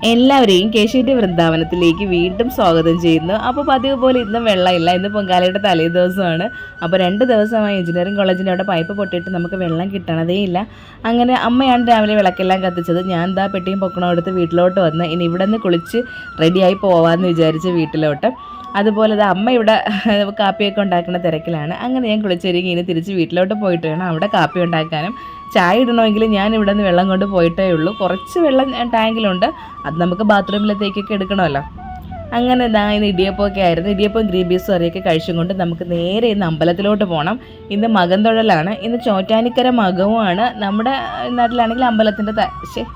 എല്ലാവരെയും കേശുവിൻ്റെ വൃന്ദാവനത്തിലേക്ക് വീണ്ടും സ്വാഗതം ചെയ്യുന്നു. അപ്പോൾ പതിവ് പോലെ ഇന്നും വെള്ളമില്ല, ഇന്ന് പൊങ്കാലയുടെ തലേ ദിവസമാണ്. അപ്പോൾ 2 ദിവസമായി എഞ്ചിനീയറിംഗ് കോളേജിൻ്റെ അവിടെ പൈപ്പ് പൊട്ടിയിട്ട് നമുക്ക് വെള്ളം കിട്ടണതേ ഇല്ല. അങ്ങനെ അമ്മയാണ് രാവിലെ വിളക്കെല്ലാം കത്തിച്ചത്. ഞാൻ ദാ പെട്ടിയും പൊക്കണോ എടുത്ത് വീട്ടിലോട്ട് വന്ന് ഇനി ഇവിടെ നിന്ന് കുളിച്ച് റെഡിയായി പോവാമെന്ന് വിചാരിച്ച് വീട്ടിലോട്ട്. അതുപോലെ അമ്മ ഇവിടെ കാപ്പിയൊക്കെ ഉണ്ടാക്കുന്ന തിരക്കിലാണ്. അങ്ങനെ ഞാൻ കുളിച്ചൊരുങ്ങി ഇനി തിരിച്ച് വീട്ടിലോട്ട് പോയിട്ട് വേണം അവിടെ കാപ്പി ഉണ്ടാക്കാനും. ചായ ഇടണമെങ്കിൽ ഞാൻ ഇവിടെ നിന്ന് വെള്ളം കൊണ്ട് പോയിട്ടേ ഉള്ളൂ. കുറച്ച് വെള്ളം ടാങ്കിലുണ്ട്, അത് നമുക്ക് ബാത്റൂമിലത്തേക്കൊക്കെ എടുക്കണമല്ലോ. അങ്ങനെ ഇന്ന് ഇടിയപ്പമൊക്കെ ആയിരുന്നു. ഇടിയപ്പം ഗ്രീൻ പീസ് കറിയൊക്കെ കഴിച്ചും കൊണ്ട് നമുക്ക് നേരെ ഇന്ന് അമ്പലത്തിലോട്ട് പോകണം. ഇന്ന് മകം തൊഴലാണ്. ഇന്ന് ചോറ്റാനിക്കര മകവുമാണ്. നമ്മുടെ നാട്ടിലാണെങ്കിൽ അമ്പലത്തിൻ്റെ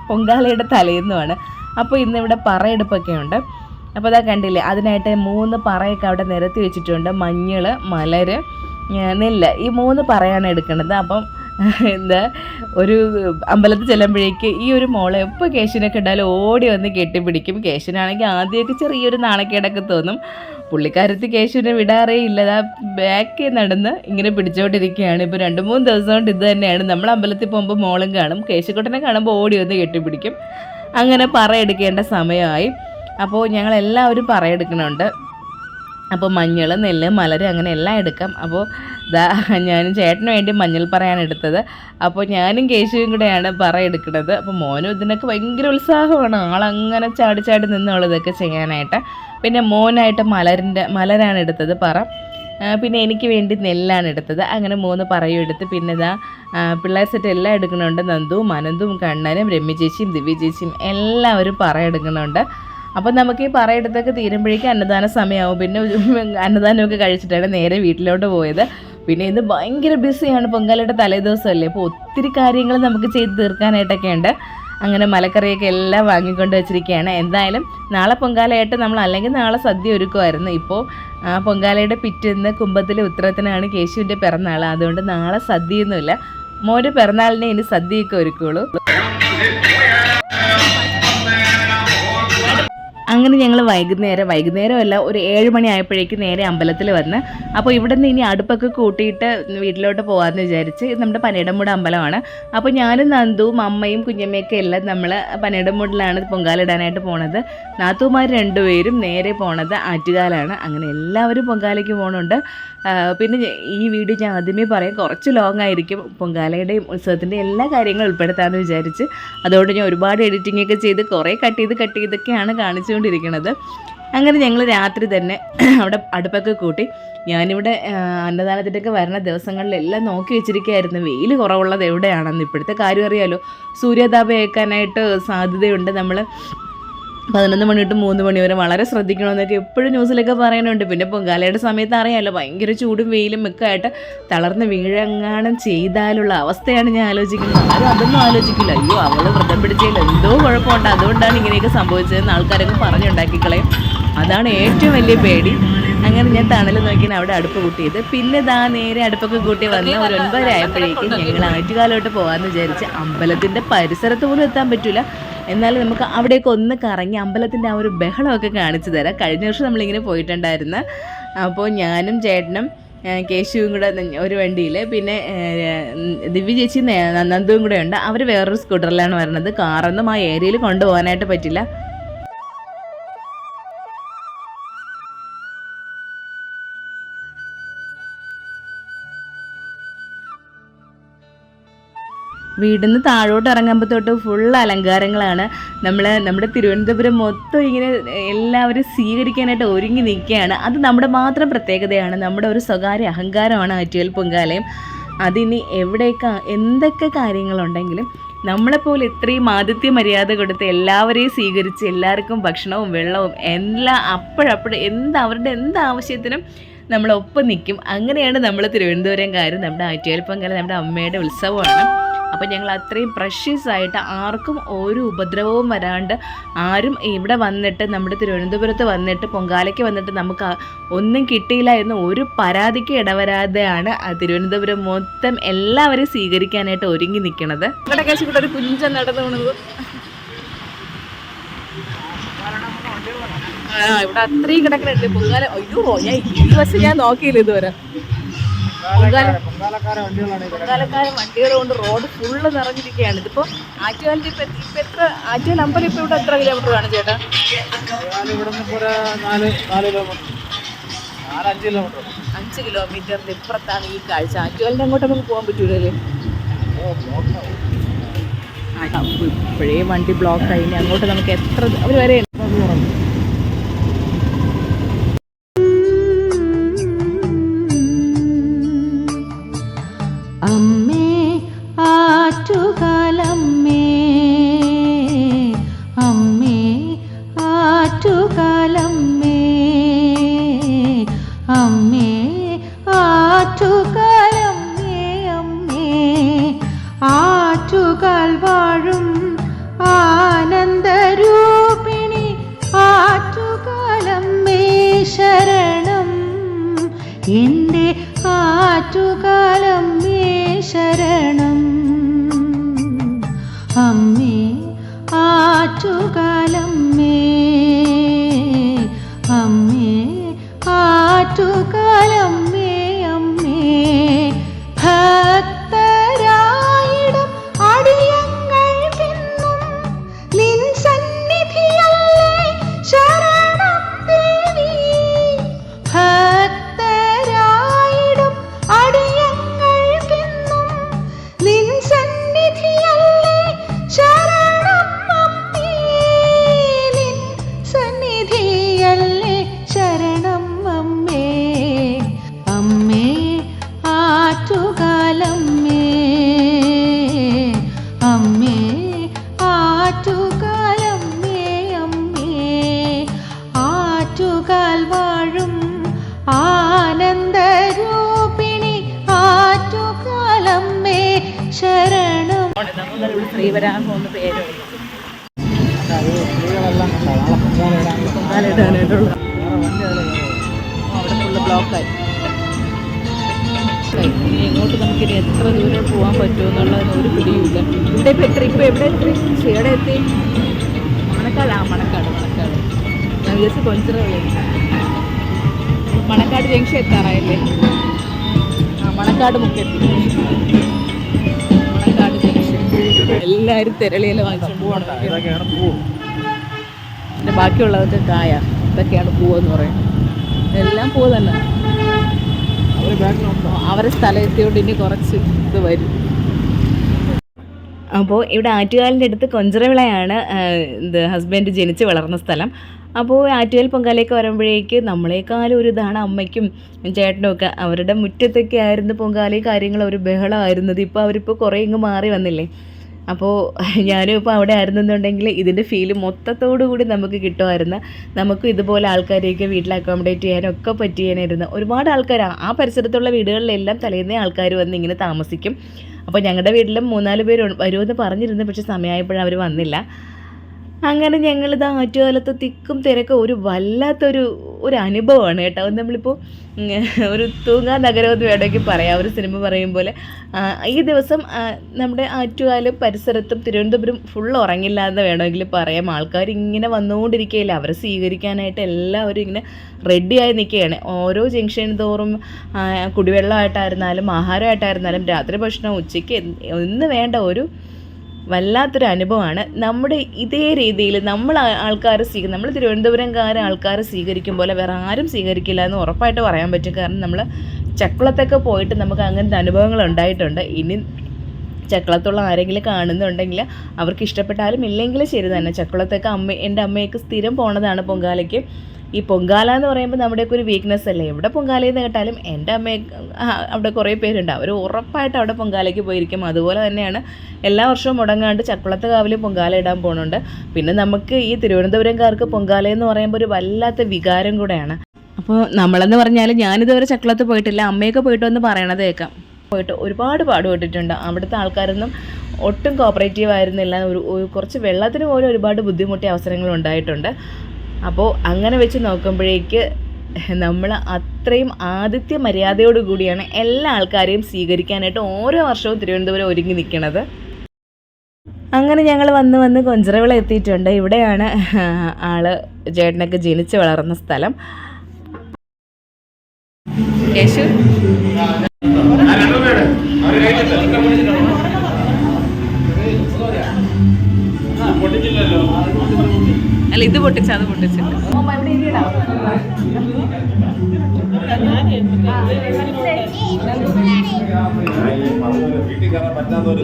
പൊങ്കാലയുടെ തലേന്നുമാണ്. അപ്പോൾ ഇന്നിവിടെ പറയെടുപ്പൊക്കെ ഉണ്ട്. അപ്പോൾ കണ്ടില്ലേ, അതിനായിട്ട് 3 പറയൊക്കെ അവിടെ നിരത്തി വെച്ചിട്ടുണ്ട്. മഞ്ഞൾ, മലര്, നെല്ല്, ഈ 3 പറയാണ് എടുക്കുന്നത്. അപ്പം ഒരു അമ്പലത്തിൽ ചെല്ലുമ്പോഴേക്ക് ഈ ഒരു മോളെ എപ്പോൾ കേശുവിനൊക്കെ ഉണ്ടായാലും ഓടി വന്ന് കെട്ടിപ്പിടിക്കും. കേശുവിനാണെങ്കിൽ ആദ്യമൊക്കെ ചെറിയൊരു നാണക്കേടൊക്കെ തോന്നും. പുള്ളിക്കാരത്തി കേശുവിനെ വിടാറേ ഇല്ലതാ ബാക്കിൽ നടന്ന് ഇങ്ങനെ പിടിച്ചോണ്ടിരിക്കുകയാണ്. ഇപ്പോൾ 2-3 ദിവസം കൊണ്ട് ഇത് തന്നെയാണ്. നമ്മൾ അമ്പലത്തിൽ പോകുമ്പോൾ മോളും കാണും, കേശുക്കുട്ടനെ കാണുമ്പോൾ ഓടി വന്ന് കെട്ടിപ്പിടിക്കും. അങ്ങനെ പറ എടുക്കേണ്ട സമയമായി. അപ്പോൾ ഞങ്ങളെല്ലാവരും പറയെടുക്കുന്നുണ്ട്. അപ്പോൾ മഞ്ഞൾ, നെല്ല്, മലര് അങ്ങനെ എല്ലാം എടുക്കാം. അപ്പോൾ ഞാനും ചേട്ടന് വേണ്ടി മഞ്ഞൾ പറയാണ് എടുത്തത്. അപ്പോൾ ഞാനും കേശുവും കൂടെയാണ് പറ എടുക്കുന്നത്. അപ്പോൾ മോനും ഇതിനൊക്കെ ഭയങ്കര ഉത്സാഹമാണ്. ആളങ്ങനെ ചാടി ചാടി നിന്നുള്ളതൊക്കെ ചെയ്യാനായിട്ട്. പിന്നെ മോനായിട്ട് മലരാണ് എടുത്തത് പറ. പിന്നെ എനിക്ക് വേണ്ടി നെല്ലാണ് എടുത്തത്. അങ്ങനെ 3 പറയും എടുത്ത് പിന്നെ പിള്ളേർ സെറ്റ് എല്ലാം എടുക്കുന്നുണ്ട്. നന്ദുവും അനന്തും കണ്ണനും രമ്യ ചേച്ചിയും ദിവ്യ ചേച്ചിയും എല്ലാവരും പറ എടുക്കുന്നുണ്ട്. അപ്പോൾ നമുക്ക് ഈ പറയെടുത്തൊക്കെ തീരുമ്പോഴേക്കും അന്നദാന സമയമാവും. പിന്നെ അന്നദാനമൊക്കെ കഴിച്ചിട്ടാണ് നേരെ വീട്ടിലോട്ട് പോയത്. പിന്നെ ഇന്ന് ഭയങ്കര ബിസിയാണ്, പൊങ്കാലയുടെ തലേദിവസമല്ലേ. അപ്പോൾ ഒത്തിരി കാര്യങ്ങൾ നമുക്ക് ചെയ്ത് തീർക്കാനായിട്ടൊക്കെ ഉണ്ട്. അങ്ങനെ മലക്കറിയൊക്കെ എല്ലാം വാങ്ങിക്കൊണ്ട് വെച്ചിരിക്കുകയാണ്. എന്തായാലും നാളെ പൊങ്കാലയായിട്ട് നമ്മൾ അല്ലെങ്കിൽ നാളെ സദ്യ ഒരുക്കുമായിരുന്നു. ഇപ്പോൾ പൊങ്കാലയുടെ പിറ്റേന്ന് കുംഭത്തിലെ ഉത്തരത്തിനാണ് കേശുവിൻ്റെ പിറന്നാൾ. അതുകൊണ്ട് നാളെ സദ്യയൊന്നുമില്ല. മോൻ്റെ പിറന്നാളിനെ ഇനി സദ്യയൊക്കെ ഒരുക്കുള്ളൂ. അങ്ങനെ ഞങ്ങൾ വൈകുന്നേരമല്ല ഒരു 7 മണി ആയപ്പോഴേക്കും നേരെ അമ്പലത്തിൽ വന്ന്. അപ്പോൾ ഇവിടെ നിന്ന് ഇനി അടുപ്പൊക്കെ കൂട്ടിയിട്ട് വീട്ടിലോട്ട് പോകാമെന്ന് വിചാരിച്ച്. നമ്മുടെ പനയിടംമൂട് അമ്പലമാണ്. അപ്പോൾ ഞാനും നന്ദുവും അമ്മയും കുഞ്ഞമ്മയൊക്കെ എല്ലാം നമ്മൾ പനയിടംമൂടിലാണ് പൊങ്കാലിടാനായിട്ട് പോണത്. നാത്തൂമാർ 2 പേരും നേരെ പോണത് ആറ്റുകാലാണ്. അങ്ങനെ എല്ലാവരും പൊങ്കാലയ്ക്ക് പോകുന്നുണ്ട്. പിന്നെ ഈ വീഡിയോ ഞാൻ ആദ്യമേ പറയാം, കുറച്ച് ലോങ് ആയിരിക്കും. പൊങ്കാലയുടെയും ഉത്സവത്തിൻ്റെ എല്ലാ കാര്യങ്ങളും ഉൾപ്പെടുത്താമെന്ന് വിചാരിച്ച്. അതുകൊണ്ട് ഞാൻ ഒരുപാട് എഡിറ്റിംഗ് ഒക്കെ ചെയ്ത് കുറേ കട്ട് ചെയ്തൊക്കെയാണ് കാണിച്ചുകൊണ്ടിരിക്കുന്നത്. അങ്ങനെ ഞങ്ങൾ രാത്രി തന്നെ അവിടെ അടുപ്പൊക്കെ കൂട്ടി. ഞാനിവിടെ അന്നദാനത്തിൻ്റെയൊക്കെ വരുന്ന ദിവസങ്ങളിലെല്ലാം നോക്കി വെച്ചിരിക്കുകയായിരുന്നു വെയിൽ കുറവുള്ളത് എവിടെയാണെന്ന്. ഇപ്പോഴത്തെ കാര്യം അറിയാലോ, സൂര്യതാപം ഏൽക്കാനായിട്ട് സാധ്യതയുണ്ട്. നമ്മൾ 11 മണി തൊട്ട് 3 മണി വരെ വളരെ ശ്രദ്ധിക്കണമെന്നൊക്കെ എപ്പോഴും ന്യൂസിലൊക്കെ പറയുന്നുണ്ട്. പിന്നെ പൊങ്കാലയുടെ സമയത്ത് അറിയാമല്ലോ, ഭയങ്കര ചൂടും വെയിലും ഒക്കെ ആയിട്ട് തളർന്ന് വീഴങ്ങാനും ചെയ്താലുള്ള അവസ്ഥയാണ് ഞാൻ ആലോചിക്കുന്നത്. ആരും അതൊന്നും ആലോചിക്കില്ല. അയ്യോ അവൾ വ്രതം പിടിച്ചതിൽ എന്തോ കുഴപ്പമുണ്ട്, അതുകൊണ്ടാണ് ഇങ്ങനെയൊക്കെ സംഭവിച്ചതെന്ന് ആൾക്കാരൊക്കെ പറഞ്ഞുണ്ടാക്കിക്കളയും. അതാണ് ഏറ്റവും വലിയ പേടി. അങ്ങനെ ഞാൻ തണൽ നോക്കിയാണ് അവിടെ അടുപ്പ് കൂട്ടിയത്. പിന്നെ നേരെ അടുപ്പൊക്കെ കൂട്ടി വന്ന് ഒരു 9 ആയപ്പോഴേക്കും ഞങ്ങൾ ആറ്റുകാലോട്ട് പോകാമെന്ന് വിചാരിച്ച്. അമ്പലത്തിൻ്റെ പരിസരത്ത് പോലും എത്താൻ പറ്റില്ല. എന്നാലും നമുക്ക് അവിടേക്ക് ഒന്ന് കറങ്ങി അമ്പലത്തിൻ്റെ ആ ഒരു ബഹളമൊക്കെ കാണിച്ചു തരാം. കഴിഞ്ഞ വർഷം നമ്മളിങ്ങനെ പോയിട്ടുണ്ടായിരുന്നു. അപ്പോൾ ഞാനും ചേട്ടനും കേശുവും കൂടെ ഒരു വണ്ടിയിൽ, പിന്നെ ദിവ്യ ചേച്ചി നന്ദുവും കൂടെ ഉണ്ട്. അവർ വേറൊരു സ്കൂട്ടറിലാണ് വരുന്നത്. കാറൊന്നും ആ ഏരിയയിൽ കൊണ്ടുപോകാനായിട്ട് പറ്റില്ല. വീടിന്ന് താഴോട്ട് ഇറങ്ങുമ്പോൾ തൊട്ട് ഫുൾ അലങ്കാരങ്ങളാണ്. നമ്മുടെ തിരുവനന്തപുരം മൊത്തം ഇങ്ങനെ എല്ലാവരും സ്വീകരിക്കാനായിട്ട് ഒരുങ്ങി നിൽക്കുകയാണ്. അത് നമ്മുടെ മാത്രം പ്രത്യേകതയാണ്. നമ്മുടെ ഒരു സ്വകാര്യ അഹങ്കാരമാണ് ആറ്റുകാൽ പൊങ്കാലയും. അതിനി എന്തൊക്കെ കാര്യങ്ങളുണ്ടെങ്കിലും നമ്മളെപ്പോലെ ഇത്രയും ആതിഥ്യ മര്യാദ കൊടുത്ത് എല്ലാവരെയും സ്വീകരിച്ച് എല്ലാവർക്കും ഭക്ഷണവും വെള്ളവും എല്ലാം അപ്പോഴപ്പോഴും അവരുടെ ആവശ്യത്തിനും നമ്മളൊപ്പം നിൽക്കും. അങ്ങനെയാണ് നമ്മൾ തിരുവനന്തപുരംകാർ. നമ്മുടെ ആറ്റുകാൽ പൊങ്കാല നമ്മുടെ അമ്മയുടെ ഉത്സവമാണ്. അപ്പോൾ ഞങ്ങൾ അത്രയും പ്രഷ്യസ് ആയിട്ട് ആർക്കും ഒരു ഉപദ്രവവും വരാണ്ട്, ആരും ഇവിടെ വന്നിട്ട് നമ്മുടെ തിരുവനന്തപുരത്ത് വന്നിട്ട് പൊങ്കാലയ്ക്ക് വന്നിട്ട് നമുക്ക് ഒന്നും കിട്ടിയില്ല എന്ന് ഒരു പരാതിക്ക് ഇടവരാതെയാണ് തിരുവനന്തപുരം മൊത്തം എല്ലാവരും സ്വീകരിക്കാനായിട്ട് ഒരുങ്ങി നിൽക്കുന്നത്. ഒരു കുഞ്ചൻ നടന്നു പോണത് ഇവിടെ അത്രയും കിടക്കുന്നുണ്ട് പൊങ്കാല. അയ്യോ, ഈ ദിവസം ഞാൻ നോക്കിയില്ല ഇതുവരെ. പൊങ്കാലക്കാരൻ വണ്ടികൾ കൊണ്ട് റോഡ് ഫുള്ള് നിറഞ്ഞിരിക്കുകയാണ്. ഇതിപ്പോൾ ആറ്റുകാലിൻ്റെ ഇപ്പം എത്ര ആറ്റുകാൽ അമ്പലം ഇപ്പോൾ ഇവിടെ എത്ര കിലോമീറ്റർ കാണും ചേട്ടാ? ഇവിടെ 5 കിലോമീറ്ററിൻ്റെ ഇപ്പുറത്താണ് ഈ കാഴ്ച. ആറ്റുകാലിൻ്റെ അങ്ങോട്ട് നമുക്ക് പോകാൻ പറ്റൂലല്ലേ? ഇപ്പോഴേ വണ്ടി ബ്ലോക്കായി. ഇനി അങ്ങോട്ട് നമുക്ക് എത്ര അവർ വരെ അമ്മേ ആറ്റുകാലമ്മേ അമ്മേ ആറ്റുകാലമ്മേ അമ്മേ ആറ്റുകാലമ്മേ അമ്മേ ആറ്റുകാൽ വാഴും ആനന്ദരൂപിണി ആറ്റുകാലമ്മേ ശരണം എൻ്റെ ആറ്റുകാലമ്മേ ശരണം അമ്മേ ആറ്റുകാലമ്മേ അമ്മേ ആറ്റുകാലമ്മേ അമ്മേ ഭക്തരായിടും അടിയങ്ങൾക്കെന്നും നിൻ സന്നിധിയല്ലേ ശരണം ദേവി ഭക്തരായിടും അടിയങ്ങൾക്കെന്നും നിൻ സന്നിധിയല്ലേ ശരണം അമ്മേ നിൻ സന്നിധിയല്ലേ ശരണം അമ്മേ അമ്മേ ആറ്റുകാലമ്മേ അമ്മേ ആറ്റുകാലമ്മേ അമ്മേ ആറ്റുകാൽ വാഴും ആനന്ദരൂപിണി ആറ്റുകാലമ്മേ ശരണം. ശ്രീവരാഹം ഒന്ന് പേര് സ്ത്രീകളെല്ലാം നാളെ പൊങ്കാലിടാനായിട്ടുള്ള അവിടെ ഫുള്ള് ബ്ലോക്കായി. ഇനി എങ്ങോട്ട് നമുക്കിനി എത്ര ദൂരം പോകാൻ പറ്റുമെന്നുള്ളതിന് ഒരു പിടിയുമില്ല. ഇവിടെ ഇപ്പോൾ എവിടെ എത്തി? ഇവിടെ എത്തി മണക്കാട്. മണക്കാട് ഞാൻ വിചാരിച്ച് കൊഞ്ചിറ മണക്കാട് ജംഗ്ഷൻ എത്താറായല്ലേ? മണക്കാട് മുക്കെത്തി. മണക്കാട് ജംഗ്ഷൻ എല്ലാവരും തിരളിയില വാങ്ങിച്ചു പോകണം. പിന്നെ ബാക്കിയുള്ളതൊക്കെ കായ. ഇതൊക്കെയാണ് പൂവെന്ന് പറയുന്നത്. എല്ലാം പൂ തന്നെ. അവരെ സ്ഥലം എത്തിയോണ്ട് ഇനി കുറച്ച് ഇത് വരും. അപ്പോൾ ഇവിടെ ആറ്റുകാലിൻ്റെ അടുത്ത് കൊഞ്ചിറവിളയാണ് ഹസ്ബൻഡ് ജനിച്ച് വളർന്ന സ്ഥലം. അപ്പോൾ ആറ്റുകാൽ പൊങ്കാലയൊക്കെ വരുമ്പോഴേക്ക് നമ്മളെക്കാളും ഒരു ഇതാണ് അമ്മയ്ക്കും ചേട്ടനും ഒക്കെ. അവരുടെ മുറ്റത്തൊക്കെ ആയിരുന്നു പൊങ്കാലയും കാര്യങ്ങളും ഒരു ബഹളമായിരുന്നത്. ഇപ്പോൾ അവരിപ്പോൾ കുറേ ഇങ്ങ് മാറി വന്നില്ലേ. അപ്പോൾ ഞാനും ഇപ്പോൾ അവിടെ ആയിരുന്നെന്നുണ്ടെങ്കിൽ ഇതിൻ്റെ ഫീല് മൊത്തത്തോടു കൂടി നമുക്ക് കിട്ടുമായിരുന്നു. നമുക്ക് ഇതുപോലെ ആൾക്കാരെയൊക്കെ വീട്ടിൽ അക്കോമഡേറ്റ് ചെയ്യാനൊക്കെ പറ്റിയാനായിരുന്നു. ഒരുപാട് ആൾക്കാർ ആ പരിസരത്തുള്ള വീടുകളിലെല്ലാം തലേന്നേ ആൾക്കാർ വന്ന് ഇങ്ങനെ താമസിക്കും. അപ്പോൾ ഞങ്ങളുടെ വീട്ടിലും 3-4 പേര് വരുമെന്ന് പറഞ്ഞിരുന്നു. പക്ഷെ സമയമായപ്പോഴും അവർ വന്നില്ല. അങ്ങനെ ഞങ്ങളിത് ആറ്റുകാലത്ത് തിക്കും തിരക്കും ഒരു വല്ലാത്തൊരു അനുഭവമാണ് കേട്ടോ. നമ്മളിപ്പോൾ ഒരു തൂങ്ങാ നഗരമെന്ന് വേണമെങ്കിൽ പറയാം. ഒരു സിനിമ പറയും പോലെ ഈ ദിവസം നമ്മുടെ ആറ്റുകാലും പരിസരത്തും തിരുവനന്തപുരം ഫുള്ള് ഉറങ്ങില്ല എന്ന് വേണമെങ്കിൽ പറയാം. ആൾക്കാർ ഇങ്ങനെ വന്നുകൊണ്ടിരിക്കുകയില്ല. അവരെ സ്വീകരിക്കാനായിട്ട് എല്ലാവരും ഇങ്ങനെ റെഡിയായി നിൽക്കുകയാണ്. ഓരോ ജംഗ്ഷൻ തോറും കുടിവെള്ളമായിട്ടായിരുന്നാലും ആഹാരമായിട്ടായിരുന്നാലും രാത്രി ഭക്ഷണം ഉച്ചയ്ക്ക് ഒന്ന് വേണ്ട ഒരു വല്ലാത്തൊരു അനുഭവമാണ്. നമ്മുടെ ഇതേ രീതിയിൽ നമ്മൾ തിരുവനന്തപുരംകാരെ ആൾക്കാരെ സ്വീകരിക്കും പോലെ വേറെ ആരും സ്വീകരിക്കില്ല എന്ന് ഉറപ്പായിട്ട് പറയാൻ പറ്റും. കാരണം നമ്മൾ ചക്കുളത്തൊക്കെ പോയിട്ട് നമുക്ക് അങ്ങനത്തെ അനുഭവങ്ങൾ ഉണ്ടായിട്ടുണ്ട്. ഇനി ചക്കുളത്തുള്ള ആരെങ്കിലും കാണുന്നുണ്ടെങ്കിൽ അവർക്ക് ഇഷ്ടപ്പെട്ടാലും ഇല്ലെങ്കിലും ശരി തന്നെ. ചക്കുളത്തൊക്കെ എൻ്റെ അമ്മയൊക്കെ സ്ഥിരം പോണതാണ് പൊങ്കാലയ്ക്ക്. ഈ പൊങ്കാല എന്ന് പറയുമ്പോൾ നമ്മുടെയൊക്കെ ഒരു വീക്ക്നെസ് അല്ലേ. എവിടെ പൊങ്കാലയെന്ന് കേട്ടാലും എൻ്റെ അമ്മ അവിടെ കുറേ പേരുണ്ട്. അവർ ഉറപ്പായിട്ട് അവിടെ പൊങ്കാലയ്ക്ക് പോയിരിക്കും. അതുപോലെ തന്നെയാണ് എല്ലാ വർഷവും മുടങ്ങാണ്ട് ചക്കുളത്ത് കാവിൽ പൊങ്കാല ഇടാൻ പോകുന്നുണ്ട്. പിന്നെ നമുക്ക് ഈ തിരുവനന്തപുരംകാർക്ക് പൊങ്കാല എന്ന് പറയുമ്പോൾ ഒരു വല്ലാത്ത വികാരം കൂടെയാണ്. അപ്പോൾ നമ്മളെന്ന് പറഞ്ഞാൽ ഞാനിതുവരെ ചക്കുളത്ത് പോയിട്ടില്ല. അമ്മയൊക്കെ പോയിട്ട് വന്ന് പറയണത് കേൾക്കാം. പോയിട്ട് ഒരുപാട് പാടുപെട്ടിട്ടുണ്ട്. അവിടുത്തെ ആൾക്കാരൊന്നും ഒട്ടും കോപ്പറേറ്റീവ് ആയിരുന്നില്ല. കുറച്ച് വെള്ളത്തിന് പോലും ഒരുപാട് ബുദ്ധിമുട്ടിയ അവസരങ്ങൾ ഉണ്ടായിട്ടുണ്ട്. അപ്പോൾ അങ്ങനെ വെച്ച് നോക്കുമ്പോഴേക്ക് നമ്മൾ അത്രയും ആതിഥ്യ മര്യാദയോടു കൂടിയാണ് എല്ലാ ആൾക്കാരെയും സ്വീകരിക്കാനായിട്ട് ഓരോ വർഷവും തിരുവനന്തപുരം ഒരുങ്ങി നിൽക്കുന്നത്. അങ്ങനെ ഞങ്ങൾ വന്ന് കൊഞ്ചിറവിള എത്തിയിട്ടുണ്ട്. ഇവിടെയാണ് ചേട്ടനൊക്കെ ജനിച്ച് വളർന്ന സ്ഥലം. യേശു അല്ല ഇത് പൊട്ടിച്ച അത് പൊട്ടിച്ചില്ല. വീട്ടിൽ കയറാൻ പറ്റാത്ത ഒരു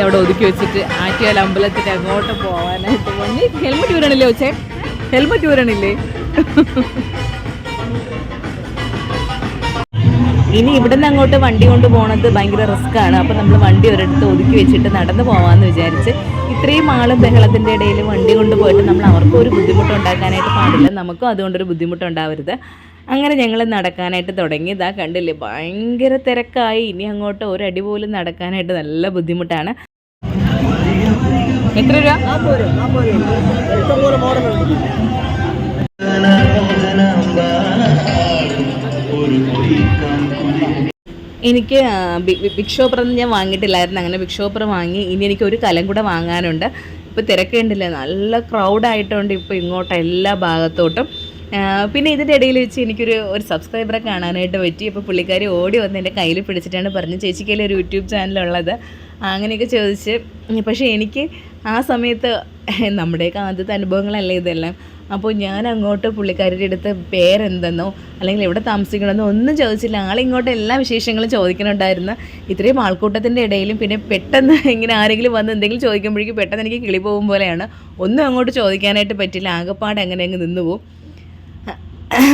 അവിടെ ഒതുക്കി വെച്ചിട്ട് ആറ്റുകാൽ അമ്പലത്തിന്റെ അങ്ങോട്ട് പോവാനായിട്ട് വന്നി. ഹെൽമെറ്റ് ഊരണില്ലേ വെച്ചേ? ഹെൽമെറ്റ് ഊരണില്ലേ? ഇനി ഇവിടുന്ന് അങ്ങോട്ട് വണ്ടി കൊണ്ട് പോകണത് ഭയങ്കര റിസ്ക്കാണ്. അപ്പോൾ നമ്മൾ വണ്ടി ഒരിടത്ത് ഒതുക്കി വെച്ചിട്ട് നടന്നു പോകാമെന്ന് വിചാരിച്ച്. ഇത്രയും ആളും ബഹളത്തിൻ്റെ ഇടയിൽ വണ്ടി കൊണ്ട് പോയിട്ട് നമ്മൾ അവർക്കും ഒരു ബുദ്ധിമുട്ടുണ്ടാക്കാനായിട്ട് പാടില്ല, നമുക്കും അതുകൊണ്ടൊരു ബുദ്ധിമുട്ടുണ്ടാവരുത്. അങ്ങനെ ഞങ്ങൾ നടക്കാനായിട്ട് തുടങ്ങി. ഇതാ കണ്ടില്ലേ, ഭയങ്കര തിരക്കായി. ഇനി അങ്ങോട്ട് ഒരടി പോലും നടക്കാനായിട്ട് നല്ല ബുദ്ധിമുട്ടാണ്. എത്ര രൂപ? എനിക്ക് ബിഗ് ഷോപ്പറൊന്നും ഞാൻ വാങ്ങിയിട്ടില്ലായിരുന്നു. അങ്ങനെ ബിഗ് ഷോപ്പർ വാങ്ങി. ഇനി എനിക്ക് ഒരു കലം കൂടെ വാങ്ങാനുണ്ട്. ഇപ്പോൾ തിരക്കേണ്ടില്ല, നല്ല ക്രൗഡായിട്ടുണ്ട് ഇപ്പോൾ ഇങ്ങോട്ട് എല്ലാ ഭാഗത്തോട്ടും. പിന്നെ ഇതിൻ്റെ ഇടയിൽ വെച്ച് എനിക്കൊരു സബ്സ്ക്രൈബറെ കാണാനായിട്ട് പറ്റി. അപ്പോൾ പുള്ളിക്കാരി ഓടി വന്ന് എൻ്റെ കയ്യിൽ പിടിച്ചിട്ടാണ് പറഞ്ഞു, ചേച്ചിക്കതിൽ ഒരു യൂട്യൂബ് ചാനലുള്ളത്, അങ്ങനെയൊക്കെ ചോദിച്ച്. പക്ഷേ എനിക്ക് ആ സമയത്ത് നമ്മുടെയൊക്കെ ആദ്യത്തെ അനുഭവങ്ങളല്ലേ ഇതെല്ലാം. അപ്പോൾ ഞാൻ അങ്ങോട്ട് പുള്ളിക്കാരുടെ അടുത്ത് പേരെന്തെന്നോ അല്ലെങ്കിൽ എവിടെ താമസിക്കണമെന്നോ ഒന്നും ചോദിച്ചില്ല. ആളിങ്ങോട്ട് എല്ലാ വിശേഷങ്ങളും ചോദിക്കണുണ്ടായിരുന്നു. ഇത്രയും ആൾക്കൂട്ടത്തിൻ്റെ ഇടയിലും പിന്നെ പെട്ടെന്ന് ഇങ്ങനെ ആരെങ്കിലും വന്ന് എന്തെങ്കിലും ചോദിക്കുമ്പോഴേക്കും പെട്ടെന്ന് എനിക്ക് കിളി പോകും പോലെയാണ്. ഒന്നും അങ്ങോട്ട് ചോദിക്കാനായിട്ട് പറ്റില്ല, ആകെപ്പാടെ അങ്ങനെ അങ്ങ് നിന്ന് പോവും.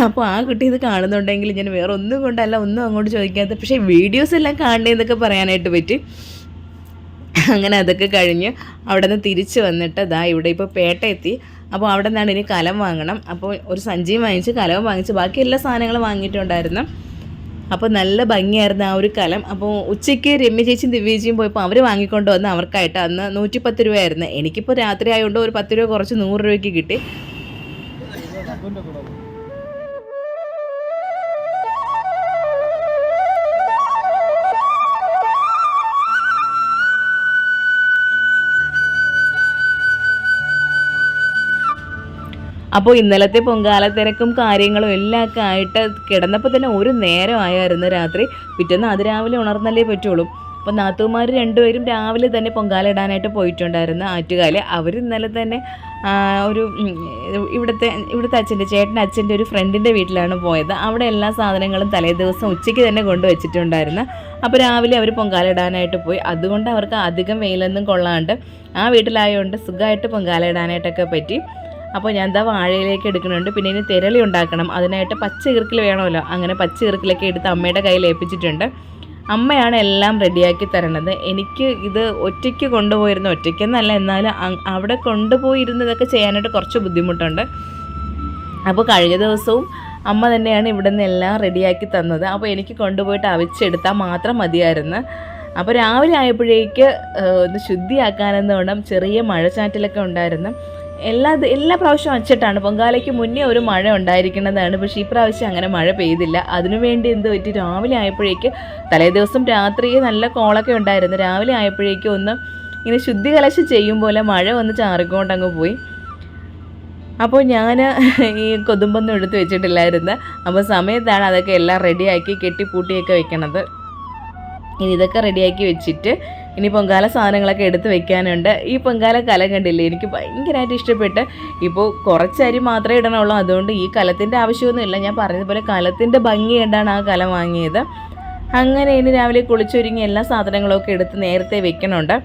അപ്പോൾ ആ കുട്ടി ഇത് കാണുന്നുണ്ടെങ്കിൽ ഞാൻ വേറെ ഒന്നും കൊണ്ടല്ല ഒന്നും അങ്ങോട്ട് ചോദിക്കാത്ത, പക്ഷേ വീഡിയോസ് എല്ലാം കാണണേന്നൊക്കെ പറയാനായിട്ട് പറ്റി. അങ്ങനെ അതൊക്കെ കഴിഞ്ഞ് അവിടെ നിന്ന് തിരിച്ച് വന്നിട്ട് ഇവിടെ ഇപ്പോൾ പേട്ട എത്തി. അപ്പോൾ അവിടെ നിന്നാണ് ഇനി കലം വാങ്ങണം. അപ്പോൾ ഒരു സഞ്ചിയും വാങ്ങിച്ച് കലവും വാങ്ങിച്ച് ബാക്കി എല്ലാ സാധനങ്ങളും വാങ്ങിയിട്ടുണ്ടായിരുന്നു. അപ്പോൾ നല്ല ഭംഗിയായിരുന്നു ആ ഒരു കലം. അപ്പോൾ ഉച്ചയ്ക്ക് രമ്യ ചേച്ചിയും ദിവ്യജിയും പോയപ്പോൾ അവർ വാങ്ങിക്കൊണ്ട് വന്ന് അവർക്കായിട്ട് അന്ന് 110 രൂപയായിരുന്നു. എനിക്കിപ്പോൾ രാത്രി ആയതുകൊണ്ട് ഒരു 10 രൂപ കുറച്ച് 100 രൂപയ്ക്ക് കിട്ടി. അപ്പോൾ ഇന്നലത്തെ പൊങ്കാല തിരക്കും കാര്യങ്ങളും എല്ലാം ഒക്കെ ആയിട്ട് കിടന്നപ്പോൾ തന്നെ ഒരു നേരമായിരുന്നു രാത്രി. പിറ്റേന്ന് അതിരാവിലെ ഉണർന്നല്ലേ പറ്റുള്ളൂ. അപ്പോൾ നാത്തൂമാർ രണ്ടുപേരും രാവിലെ തന്നെ പൊങ്കാല ഇടാനായിട്ട് പോയിട്ടുണ്ടായിരുന്നു ആറ്റുകാല്. അവർ ഇന്നലെ തന്നെ ഒരു ഇവിടുത്തെ ചേട്ടൻ്റെ അച്ഛൻ്റെ ഒരു ഫ്രണ്ടിൻ്റെ വീട്ടിലാണ് പോയത്. അവിടെ എല്ലാ സാധനങ്ങളും തലേ ദിവസം ഉച്ചയ്ക്ക് തന്നെ കൊണ്ടുവച്ചിട്ടുണ്ടായിരുന്നു. അപ്പോൾ രാവിലെ അവർ പൊങ്കാല ഇടാനായിട്ട് പോയി. അതുകൊണ്ട് അവർക്ക് അധികം വെയിലൊന്നും കൊള്ളാണ്ട് ആ വീട്ടിലായതുകൊണ്ട് സുഖമായിട്ട് പൊങ്കാല ഇടാനായിട്ടൊക്കെ പറ്റി. അപ്പോൾ ഞാൻ വാഴയിലേക്ക് എടുക്കുന്നുണ്ട്. പിന്നെ ഇനി തിരളി ഉണ്ടാക്കണം, അതിനായിട്ട് പച്ച ഈർക്കിൽ വേണമല്ലോ. അങ്ങനെ പച്ച ഈർക്കിലൊക്കെ എടുത്ത് അമ്മയുടെ കയ്യിൽ ഏൽപ്പിച്ചിട്ടുണ്ട്. അമ്മയാണ് എല്ലാം റെഡിയാക്കി തരണത്. എനിക്ക് ഇത് ഒറ്റയ്ക്ക് കൊണ്ടുപോയിരുന്നു, ഒറ്റയ്ക്കെന്നല്ല എന്നാലും അവിടെ കൊണ്ടുപോയിരുന്നതൊക്കെ ചെയ്യാനായിട്ട് കുറച്ച് ബുദ്ധിമുട്ടുണ്ട്. അപ്പോൾ കഴിഞ്ഞ ദിവസവും അമ്മ തന്നെയാണ് ഇവിടെ നിന്ന് എല്ലാം റെഡിയാക്കി തന്നത്. അപ്പോൾ എനിക്ക് കൊണ്ടുപോയിട്ട് അവിച്ചെടുത്താൽ മാത്രം മതിയായിരുന്നു. അപ്പോൾ രാവിലെ ആയപ്പോഴേക്ക് ഒന്ന് ശുദ്ധിയാക്കാനെന്ന് വേണം. ചെറിയ മഴച്ചാറ്റിലൊക്കെ ഉണ്ടായിരുന്നു. എല്ലാ പ്രാവശ്യവും അച്ചിട്ടാണ്. പൊങ്കാലയ്ക്ക് മുന്നേ ഒരു മഴ ഉണ്ടായിരിക്കുന്നതാണ്, പക്ഷേ ഈ പ്രാവശ്യം അങ്ങനെ മഴ പെയ്തില്ല. അതിനുവേണ്ടി എന്ത് പറ്റി, രാവിലെ ആയപ്പോഴേക്ക് തലേ ദിവസം രാത്രി നല്ല കോളൊക്കെ ഉണ്ടായിരുന്നു. രാവിലെ ആയപ്പോഴേക്കും ഒന്ന് ഇങ്ങനെ ശുദ്ധി കലശി ചെയ്യും പോലെ മഴ വന്ന് ചാറിക്കൊണ്ടങ്ങ് പോയി. അപ്പോൾ ഞാൻ ഈ കൊതുമ്പൊന്നും എടുത്ത് വെച്ചിട്ടില്ലായിരുന്നു. അപ്പോൾ സമയത്താണ് അതൊക്കെ എല്ലാം റെഡിയാക്കി കെട്ടിപ്പൂട്ടിയൊക്കെ വെക്കണത്. ഇനി ഇതൊക്കെ റെഡിയാക്കി വെച്ചിട്ട് ഇനി പൊങ്കാല സാധനങ്ങളൊക്കെ എടുത്ത് വെക്കാനുണ്ട്. ഈ പൊങ്കാല കലം കണ്ടില്ലേ, എനിക്ക് ഭയങ്കരമായിട്ട് ഇഷ്ടപ്പെട്ട്. ഇപ്പോൾ കുറച്ച് അരി മാത്രമേ ഇടണുള്ളൂ, അതുകൊണ്ട് ഈ കലത്തിൻ്റെ ആവശ്യമൊന്നുമില്ല. ഞാൻ പറഞ്ഞതുപോലെ കലത്തിൻ്റെ ഭംഗി കണ്ടാണ് ആ കലം വാങ്ങിയത്. അങ്ങനെ ഇനി രാവിലെ കുളിച്ചൊരുങ്ങി എല്ലാ സാധനങ്ങളൊക്കെ എടുത്ത് നേരത്തെ വെക്കണുണ്ട്.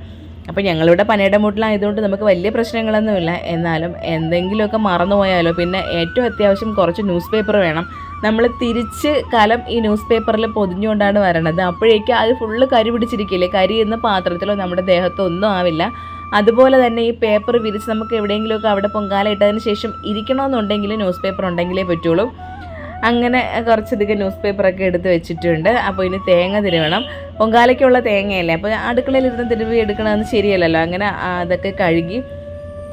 അപ്പോൾ ഞങ്ങളിവിടെ പനയുടെ മൂട്ടിലായതുകൊണ്ട് നമുക്ക് വലിയ പ്രശ്നങ്ങളൊന്നുമില്ല. എന്നാലും എന്തെങ്കിലുമൊക്കെ മറന്നു പോയാലോ. പിന്നെ ഏറ്റവും അത്യാവശ്യം കുറച്ച് ന്യൂസ് പേപ്പർ വേണം. നമ്മൾ തിരിച്ച് കലം ഈ ന്യൂസ് പേപ്പറിൽ പൊതിഞ്ഞുകൊണ്ടാണ് വരണത്. അപ്പോഴേക്കും അത് ഫുള്ള് കരി പിടിച്ചിരിക്കില്ലേ, കരി എന്ന പാത്രത്തിലോ നമ്മുടെ ദേഹത്തോ ഒന്നും ആവില്ല. അതുപോലെ തന്നെ ഈ പേപ്പർ വിരിച്ച് നമുക്ക് എവിടെയെങ്കിലുമൊക്കെ അവിടെ പൊങ്കാല ഇട്ടതിന് ശേഷം ഇരിക്കണമെന്നുണ്ടെങ്കിൽ ന്യൂസ് പേപ്പർ ഉണ്ടെങ്കിലേ പറ്റുള്ളൂ. അങ്ങനെ കുറച്ചധികം ന്യൂസ് പേപ്പറൊക്കെ എടുത്ത് വെച്ചിട്ടുണ്ട്. അപ്പോൾ ഇനി തേങ്ങ തിരുവണം. പൊങ്കാലയ്ക്കുള്ള തേങ്ങയല്ലേ, അപ്പോൾ അടുക്കളയിൽ ഇരുന്ന് തിരുവി എടുക്കണമെന്ന് ശരിയല്ലല്ലോ. അങ്ങനെ അതൊക്കെ കഴുകി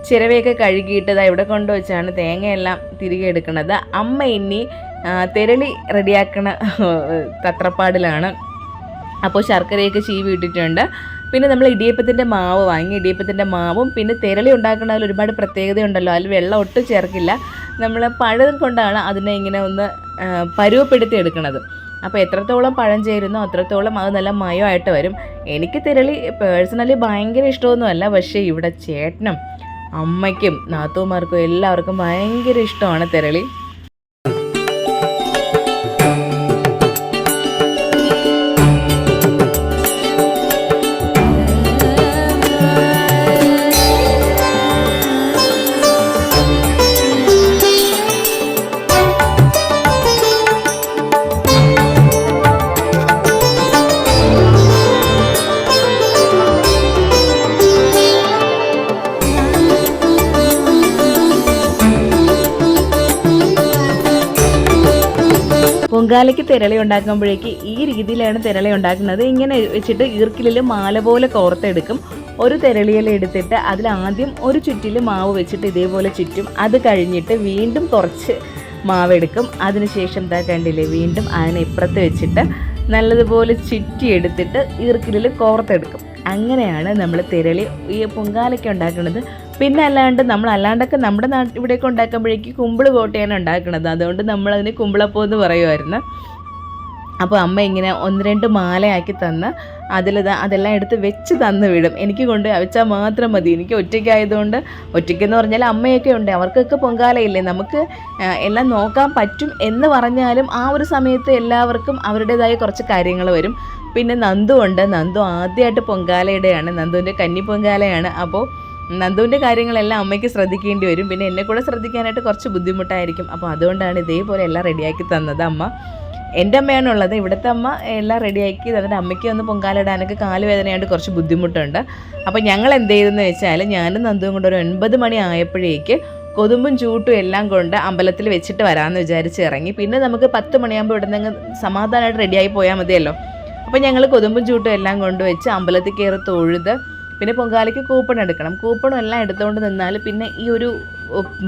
ചിരവയൊക്കെ കഴുകിയിട്ട് ഇവിടെ കൊണ്ടുവച്ചാണ് തേങ്ങയെല്ലാം തിരികെ എടുക്കുന്നത്. അമ്മ ഇനി തെരളി റെഡിയാക്കണ തത്രപ്പാടിലാണ്. അപ്പോൾ ശർക്കരയൊക്കെ ചീവി ഇട്ടിട്ടുണ്ട്. പിന്നെ നമ്മൾ ഇടിയപ്പത്തിൻ്റെ മാവ് വാങ്ങി. ഇടിയപ്പത്തിൻ്റെ മാവും പിന്നെ തെരളി ഉണ്ടാക്കുന്നതിൽ ഒരുപാട് പ്രത്യേകതയുണ്ടല്ലോ. അതിൽ വെള്ളം ഒട്ടും ചേർക്കില്ല. നമ്മൾ പഴം കൊണ്ടാണ് അതിനെ ഇങ്ങനെ ഒന്ന് പരുവപ്പെടുത്തി എടുക്കുന്നത്. അപ്പോൾ എത്രത്തോളം പഴം ചേരുന്നോ അത്രത്തോളം അത് നല്ല മയമായിട്ട് വരും. എനിക്ക് തെരളി പേഴ്സണലി ഭയങ്കര ഇഷ്ടമൊന്നുമല്ല. പക്ഷേ ഇവിടെ ചേട്ടനും അമ്മയ്ക്കും നാത്തൂമാർക്കും എല്ലാവർക്കും ഭയങ്കര ഇഷ്ടമാണ് തെരളി. പൊങ്കാലയ്ക്ക് തിരളി ഉണ്ടാക്കുമ്പോഴേക്ക് ഈ രീതിയിലാണ് തിരളി ഉണ്ടാക്കുന്നത്. ഇങ്ങനെ വെച്ചിട്ട് ഈർക്കിലിൽ മാല പോലെ കോർത്തെടുക്കും. ഒരു തിരളിയില എടുത്തിട്ട് അതിലാദ്യം ഒരു ചുറ്റിൽ മാവ് വെച്ചിട്ട് ഇതേപോലെ ചുറ്റും. അത് കഴിഞ്ഞിട്ട് വീണ്ടും കുറച്ച് മാവെടുക്കും. അതിനുശേഷം എന്താ കണ്ടില്ലേ, വീണ്ടും അതിനെ ഇപ്പുറത്ത് വെച്ചിട്ട് നല്ലതുപോലെ ചുറ്റിയെടുത്തിട്ട് ഈർക്കിലിൽ കോർത്തെടുക്കും. അങ്ങനെയാണ് നമ്മൾ തിരളി ഈ പൊങ്കാലയ്ക്ക് ഉണ്ടാക്കുന്നത്. പിന്നെ അല്ലാണ്ടൊക്കെ നമ്മുടെ ഇവിടെയൊക്കെ ഉണ്ടാക്കുമ്പോഴേക്ക് കുമ്പിള് കോട്ടയാണ് ഉണ്ടാക്കുന്നത്. അതുകൊണ്ട് നമ്മളതിന് കുമ്പിളപ്പം എന്ന് പറയുമായിരുന്നു. അപ്പോൾ അമ്മ ഇങ്ങനെ 1-2 മാലയാക്കി തന്ന് അതെല്ലാം എടുത്ത് വെച്ച് തന്ന് വിടും. എനിക്ക് കൊണ്ട് വെച്ചാൽ മാത്രം മതി. എനിക്ക് ഒറ്റയ്ക്കായതുകൊണ്ട്, ഒറ്റയ്ക്കെന്ന് പറഞ്ഞാൽ അമ്മയൊക്കെ ഉണ്ട്, അവർക്കൊക്കെ പൊങ്കാലയില്ലേ, നമുക്ക് എല്ലാം നോക്കാൻ പറ്റും എന്ന് പറഞ്ഞാലും ആ ഒരു സമയത്ത് എല്ലാവർക്കും അവരുടേതായ കുറച്ച് കാര്യങ്ങൾ വരും. പിന്നെ നന്ദു ഉണ്ട്. നന്ദു ആദ്യമായിട്ട് പൊങ്കാലയുടെയാണ്, നന്ദുവിൻ്റെ കന്നി പൊങ്കാലയാണ്. അപ്പോൾ നന്ദുവിൻ്റെ കാര്യങ്ങളെല്ലാം അമ്മയ്ക്ക് ശ്രദ്ധിക്കേണ്ടി വരും. പിന്നെ എന്നെ കൂടെ ശ്രദ്ധിക്കാനായിട്ട് കുറച്ച് ബുദ്ധിമുട്ടായിരിക്കും. അപ്പോൾ അതുകൊണ്ടാണ് ഇതേപോലെ എല്ലാം റെഡിയാക്കി തന്നത് അമ്മ. എൻ്റെ അമ്മയാണുള്ളത്. ഇവിടുത്തെ അമ്മ എല്ലാം റെഡിയാക്കി തന്നിട്ട് അമ്മയ്ക്ക് വന്ന് പൊങ്കാല ഇടാനൊക്കെ കാലുവേദനയായിട്ട് കുറച്ച് ബുദ്ധിമുട്ടുണ്ട്. അപ്പോൾ ഞങ്ങൾ എന്ത് ചെയ്തെന്ന് വെച്ചാൽ ഞാനും നന്ദുവും കൊണ്ട് ഒരു 9 മണി ആയപ്പോഴേക്ക് കൊതുമ്പും ചൂട്ടും എല്ലാം കൊണ്ട് അമ്പലത്തിൽ വെച്ചിട്ട് വരാമെന്ന് വിചാരിച്ച് ഇറങ്ങി. പിന്നെ നമുക്ക് 10 മണിയാകുമ്പോൾ ഇവിടെ നിന്ന് സമാധാനമായിട്ട് റെഡിയായി പോയാൽ മതിയല്ലോ. അപ്പോൾ ഞങ്ങൾ കൊതുമ്പും ചൂട്ടും എല്ലാം കൊണ്ടുവച്ച് അമ്പലത്തിൽ കയറി തൊഴുത് പിന്നെ പൊങ്കാലയ്ക്ക് കൂപ്പൺ എടുക്കണം. കൂപ്പണും എല്ലാം എടുത്തുകൊണ്ട് നിന്നാൽ പിന്നെ ഈ ഒരു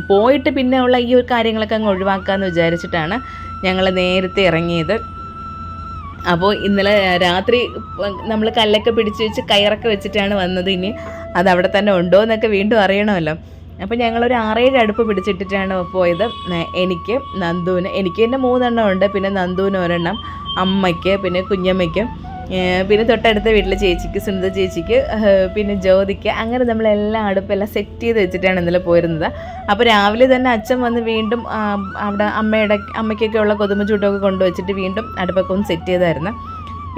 പോയിട്ട് പിന്നെ ഉള്ള ഈ ഒരു കാര്യങ്ങളൊക്കെ അങ്ങ് ഒഴിവാക്കാമെന്ന് വിചാരിച്ചിട്ടാണ് ഞങ്ങൾ നേരത്തെ ഇറങ്ങിയത്. അപ്പോൾ ഇന്നലെ രാത്രി നമ്മൾ കല്ലൊക്കെ പിടിച്ച് വെച്ച് കയറൊക്കെ വെച്ചിട്ടാണ് വന്നത്. ഇനി അതവിടെ തന്നെ ഉണ്ടോ എന്നൊക്കെ വീണ്ടും അറിയണമല്ലോ. അപ്പോൾ ഞങ്ങളൊരു 6-7 അടുപ്പ് പിടിച്ചിട്ടിട്ടാണ് പോയത്. എനിക്ക് തന്നെ 3 എണ്ണം ഉണ്ട്. പിന്നെ നന്ദുവിന് 1 എണ്ണം, അമ്മയ്ക്ക്, പിന്നെ കുഞ്ഞമ്മയ്ക്ക്, പിന്നെ തൊട്ടടുത്ത വീട്ടിലെ ചേച്ചിക്ക്, സുനിത ചേച്ചിക്ക്, പിന്നെ ജ്യോതിക്ക്, അങ്ങനെ നമ്മളെല്ലാം അടുപ്പെല്ലാം സെറ്റ് ചെയ്ത് വെച്ചിട്ടാണ് ഇന്നലെ പോയിരുന്നത്. അപ്പോൾ രാവിലെ തന്നെ അച്ഛൻ വന്ന് വീണ്ടും അവിടെ അമ്മയ്ക്കൊക്കെ ഉള്ള കൊതുമ്പ് ചൂട്ടൊക്കെ കൊണ്ടുവച്ചിട്ട് വീണ്ടും അടുപ്പൊക്കെ ഒന്ന് സെറ്റ് ചെയ്തായിരുന്നു.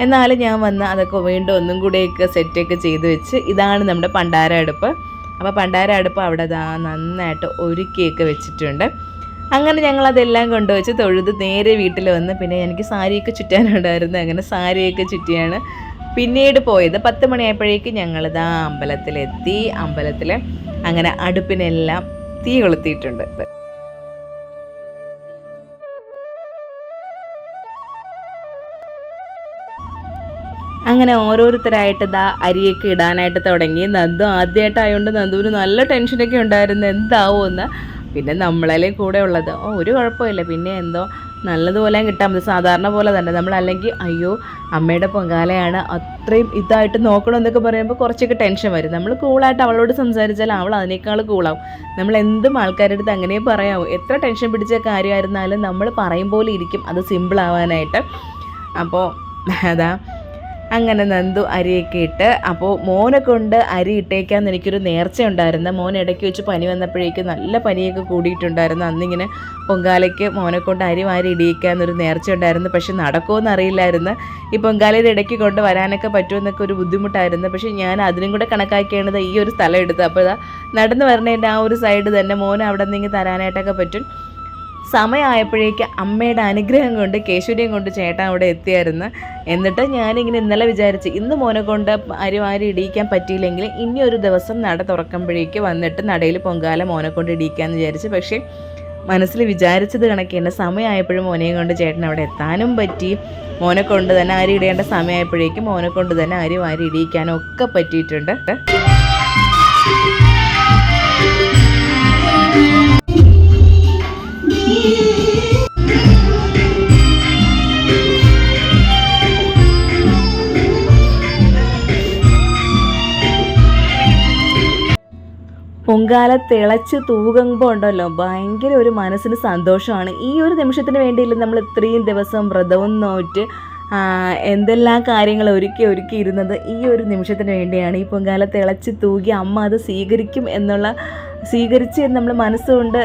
എന്നാലും ഞാൻ വന്ന് അതൊക്കെ വീണ്ടും ഒന്നും കൂടെയൊക്കെ സെറ്റൊക്കെ ചെയ്ത് വെച്ച്. ഇതാണ് നമ്മുടെ പണ്ടാര അടുപ്പ്. അപ്പോൾ പണ്ടാര അടുപ്പ് അവിടെ നന്നായിട്ട് ഒരുക്കിയൊക്കെ വെച്ചിട്ടുണ്ട്. അങ്ങനെ ഞങ്ങളതെല്ലാം കൊണ്ടുവച്ച് തൊഴുത് നേരെ വീട്ടിൽ വന്ന് പിന്നെ എനിക്ക് സാരിയൊക്കെ ചുറ്റാനുണ്ടായിരുന്നു. അങ്ങനെ സാരിയൊക്കെ ചുറ്റിയാണ് പിന്നീട് പോയത്. 10 മണിയായപ്പോഴേക്ക് ഞങ്ങളിതാ അമ്പലത്തിലെത്തി. അമ്പലത്തിൽ അങ്ങനെ അടുപ്പിനെല്ലാം തീ കൊളുത്തിയിട്ടുണ്ട്. അങ്ങനെ ഓരോരുത്തരായിട്ട് അരിയൊക്കെ ഇടാനായിട്ട് തുടങ്ങി. നന്ദു ആദ്യമായിട്ടായതുകൊണ്ട് നന്ദുവിന് നല്ല ടെൻഷനൊക്കെ ഉണ്ടായിരുന്നു എന്താവുമെന്ന്. പിന്നെ നമ്മളല്ലേ കൂടെ ഉള്ളത്, ഒരു കുഴപ്പമില്ല, പിന്നെ എന്തോ നല്ലതുപോലെ കിട്ടാൻ മതി, സാധാരണ പോലെ തന്നെ. നമ്മളല്ലെങ്കിൽ അയ്യോ അമ്മയുടെ പൊങ്കാലയാണ് അത്രയും ഇതായിട്ട് നോക്കണമെന്നൊക്കെ പറയുമ്പോൾ കുറച്ചൊക്കെ ടെൻഷൻ വരും. നമ്മൾ കൂളായിട്ട് അവളോട് സംസാരിച്ചാൽ അവൾ അതിനേക്കാൾ കൂളാവും. നമ്മൾ എന്തും ആൾക്കാരുടെ അടുത്ത് അങ്ങനെ പറയാവും. എത്ര ടെൻഷൻ പിടിച്ച കാര്യമായിരുന്നാലും നമ്മൾ പറയും പോലെ ഇരിക്കും അത് സിമ്പിളാവാനായിട്ട്. അപ്പോൾ അങ്ങനെ നന്ദു അരിയൊക്കെ ഇട്ട്. അപ്പോൾ മോനെ കൊണ്ട് അരി ഇട്ടേക്കാന്ന് എനിക്കൊരു നേർച്ച ഉണ്ടായിരുന്നു. മോൻ ഇടയ്ക്ക് വെച്ച് പനി വന്നപ്പോഴേക്ക് നല്ല പനിയൊക്കെ കൂടിയിട്ടുണ്ടായിരുന്നു. അന്നിങ്ങനെ പൊങ്കാലയ്ക്ക് മോനെ കൊണ്ട് അരി വാരി ഇടിയിക്കാന്നൊരു നേർച്ച ഉണ്ടായിരുന്നു. പക്ഷെ നടക്കുമെന്ന് അറിയില്ലായിരുന്നു. ഈ പൊങ്കാലയുടെ ഇടയ്ക്ക് കൊണ്ട് വരാനൊക്കെ പറ്റുമെന്നൊക്കെ ഒരു ബുദ്ധിമുട്ടായിരുന്നു. പക്ഷേ ഞാൻ അതിനും കൂടെ കണക്കാക്കിയാണ് ഈ ഒരു സ്ഥലം എടുത്തത്. അപ്പോൾ നടന്നു വരണേൻ്റെ ആ ഒരു സൈഡ് തന്നെ മോനെ അവിടെ നിന്ന് തരാനായിട്ടൊക്കെ പറ്റും. സമയമായപ്പോഴേക്ക് അമ്മയുടെ അനുഗ്രഹം കൊണ്ട് കേശുവിനെയും കൊണ്ട് ചേട്ടൻ അവിടെ എത്തിയായിരുന്നു. എന്നിട്ട് ഞാനിങ്ങനെ ഇന്നലെ വിചാരിച്ച് ഇന്ന് മോനെ കൊണ്ട് അരി വാരി ഇടിയിക്കാൻ പറ്റിയില്ലെങ്കിൽ ഇനി ഒരു ദിവസം നട തുറക്കുമ്പോഴേക്ക് വന്നിട്ട് നടയിൽ പൊങ്കാല മോനെ കൊണ്ട് ഇടിയിക്കാമെന്ന് വിചാരിച്ച്. പക്ഷേ മനസ്സിൽ വിചാരിച്ചത് കണക്ക് തന്നെ സമയമായപ്പോഴും മോനെയും കൊണ്ട് ചേട്ടൻ അവിടെ എത്താനും പറ്റി. മോനെ കൊണ്ട് തന്നെ അരി ഇടേണ്ട സമയമായപ്പോഴേക്കും മോനെ കൊണ്ട് തന്നെ അരി വാരി ഇടിയിക്കാനും ഒക്കെ പറ്റിയിട്ടുണ്ട്. പൊങ്കാല തിളച്ച് തൂകുമ്പോൾ ഉണ്ടല്ലോ ഭയങ്കര ഒരു മനസ്സിന് സന്തോഷമാണ്. ഈ ഒരു നിമിഷത്തിന് വേണ്ടിയില്ല നമ്മൾ ഇത്രയും ദിവസം വ്രതവും നോറ്റ് എന്തെല്ലാം കാര്യങ്ങൾ ഒരുക്കി ഇരുന്നത് ഈ ഒരു നിമിഷത്തിന് വേണ്ടിയാണ്. ഈ പൊങ്കാല തിളച്ച് തൂകി അമ്മ അത് സ്വീകരിച്ച് നമ്മൾ മനസ്സുകൊണ്ട്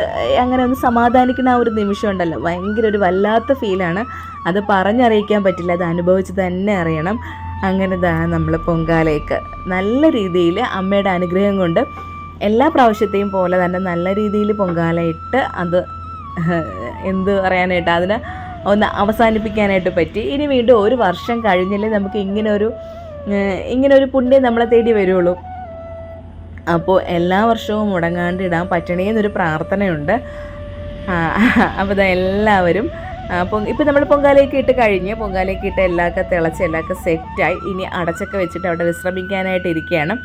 അങ്ങനെ ഒന്ന് സമാധാനിക്കുന്ന ആ ഒരു നിമിഷം ഉണ്ടല്ലോ, ഭയങ്കര ഒരു വല്ലാത്ത ഫീലാണ്. അത് പറഞ്ഞറിയിക്കാൻ പറ്റില്ല, അത് അനുഭവിച്ച് തന്നെ അറിയണം. അങ്ങനെ നമ്മൾ പൊങ്കാലയ്ക്ക് നല്ല രീതിയിൽ അമ്മയുടെ അനുഗ്രഹം കൊണ്ട് എല്ലാ പ്രാവശ്യത്തെയും പോലെ തന്നെ നല്ല രീതിയിൽ പൊങ്കാല ഇട്ട് അത് എന്ത് പറയാനായിട്ട് അതിനെ ഒന്ന് അവസാനിപ്പിക്കാനായിട്ട് പറ്റി. ഇനി വീണ്ടും ഒരു വർഷം കഴിഞ്ഞില്ലേ നമുക്ക് ഇങ്ങനെ ഒരു പുണ്യം നമ്മളെ തേടി വരുള്ളൂ. അപ്പോൾ എല്ലാ വർഷവും മുടങ്ങാണ്ട് ഇടാൻ പറ്റണേ എന്നൊരു പ്രാർത്ഥനയുണ്ട്. അപ്പോൾ എല്ലാവരും ഇപ്പം നമ്മൾ പൊങ്കാലയൊക്കെ ഇട്ട് കഴിഞ്ഞ് പൊങ്കാലയൊക്കെ ഇട്ട് എല്ലാമൊക്കെ തിളച്ച് എല്ലാമൊക്കെ സെറ്റായി. ഇനി അടച്ചൊക്കെ വെച്ചിട്ട് അവിടെ വിശ്രമിക്കാനായിട്ട് ഇരിക്കുകയാണ്.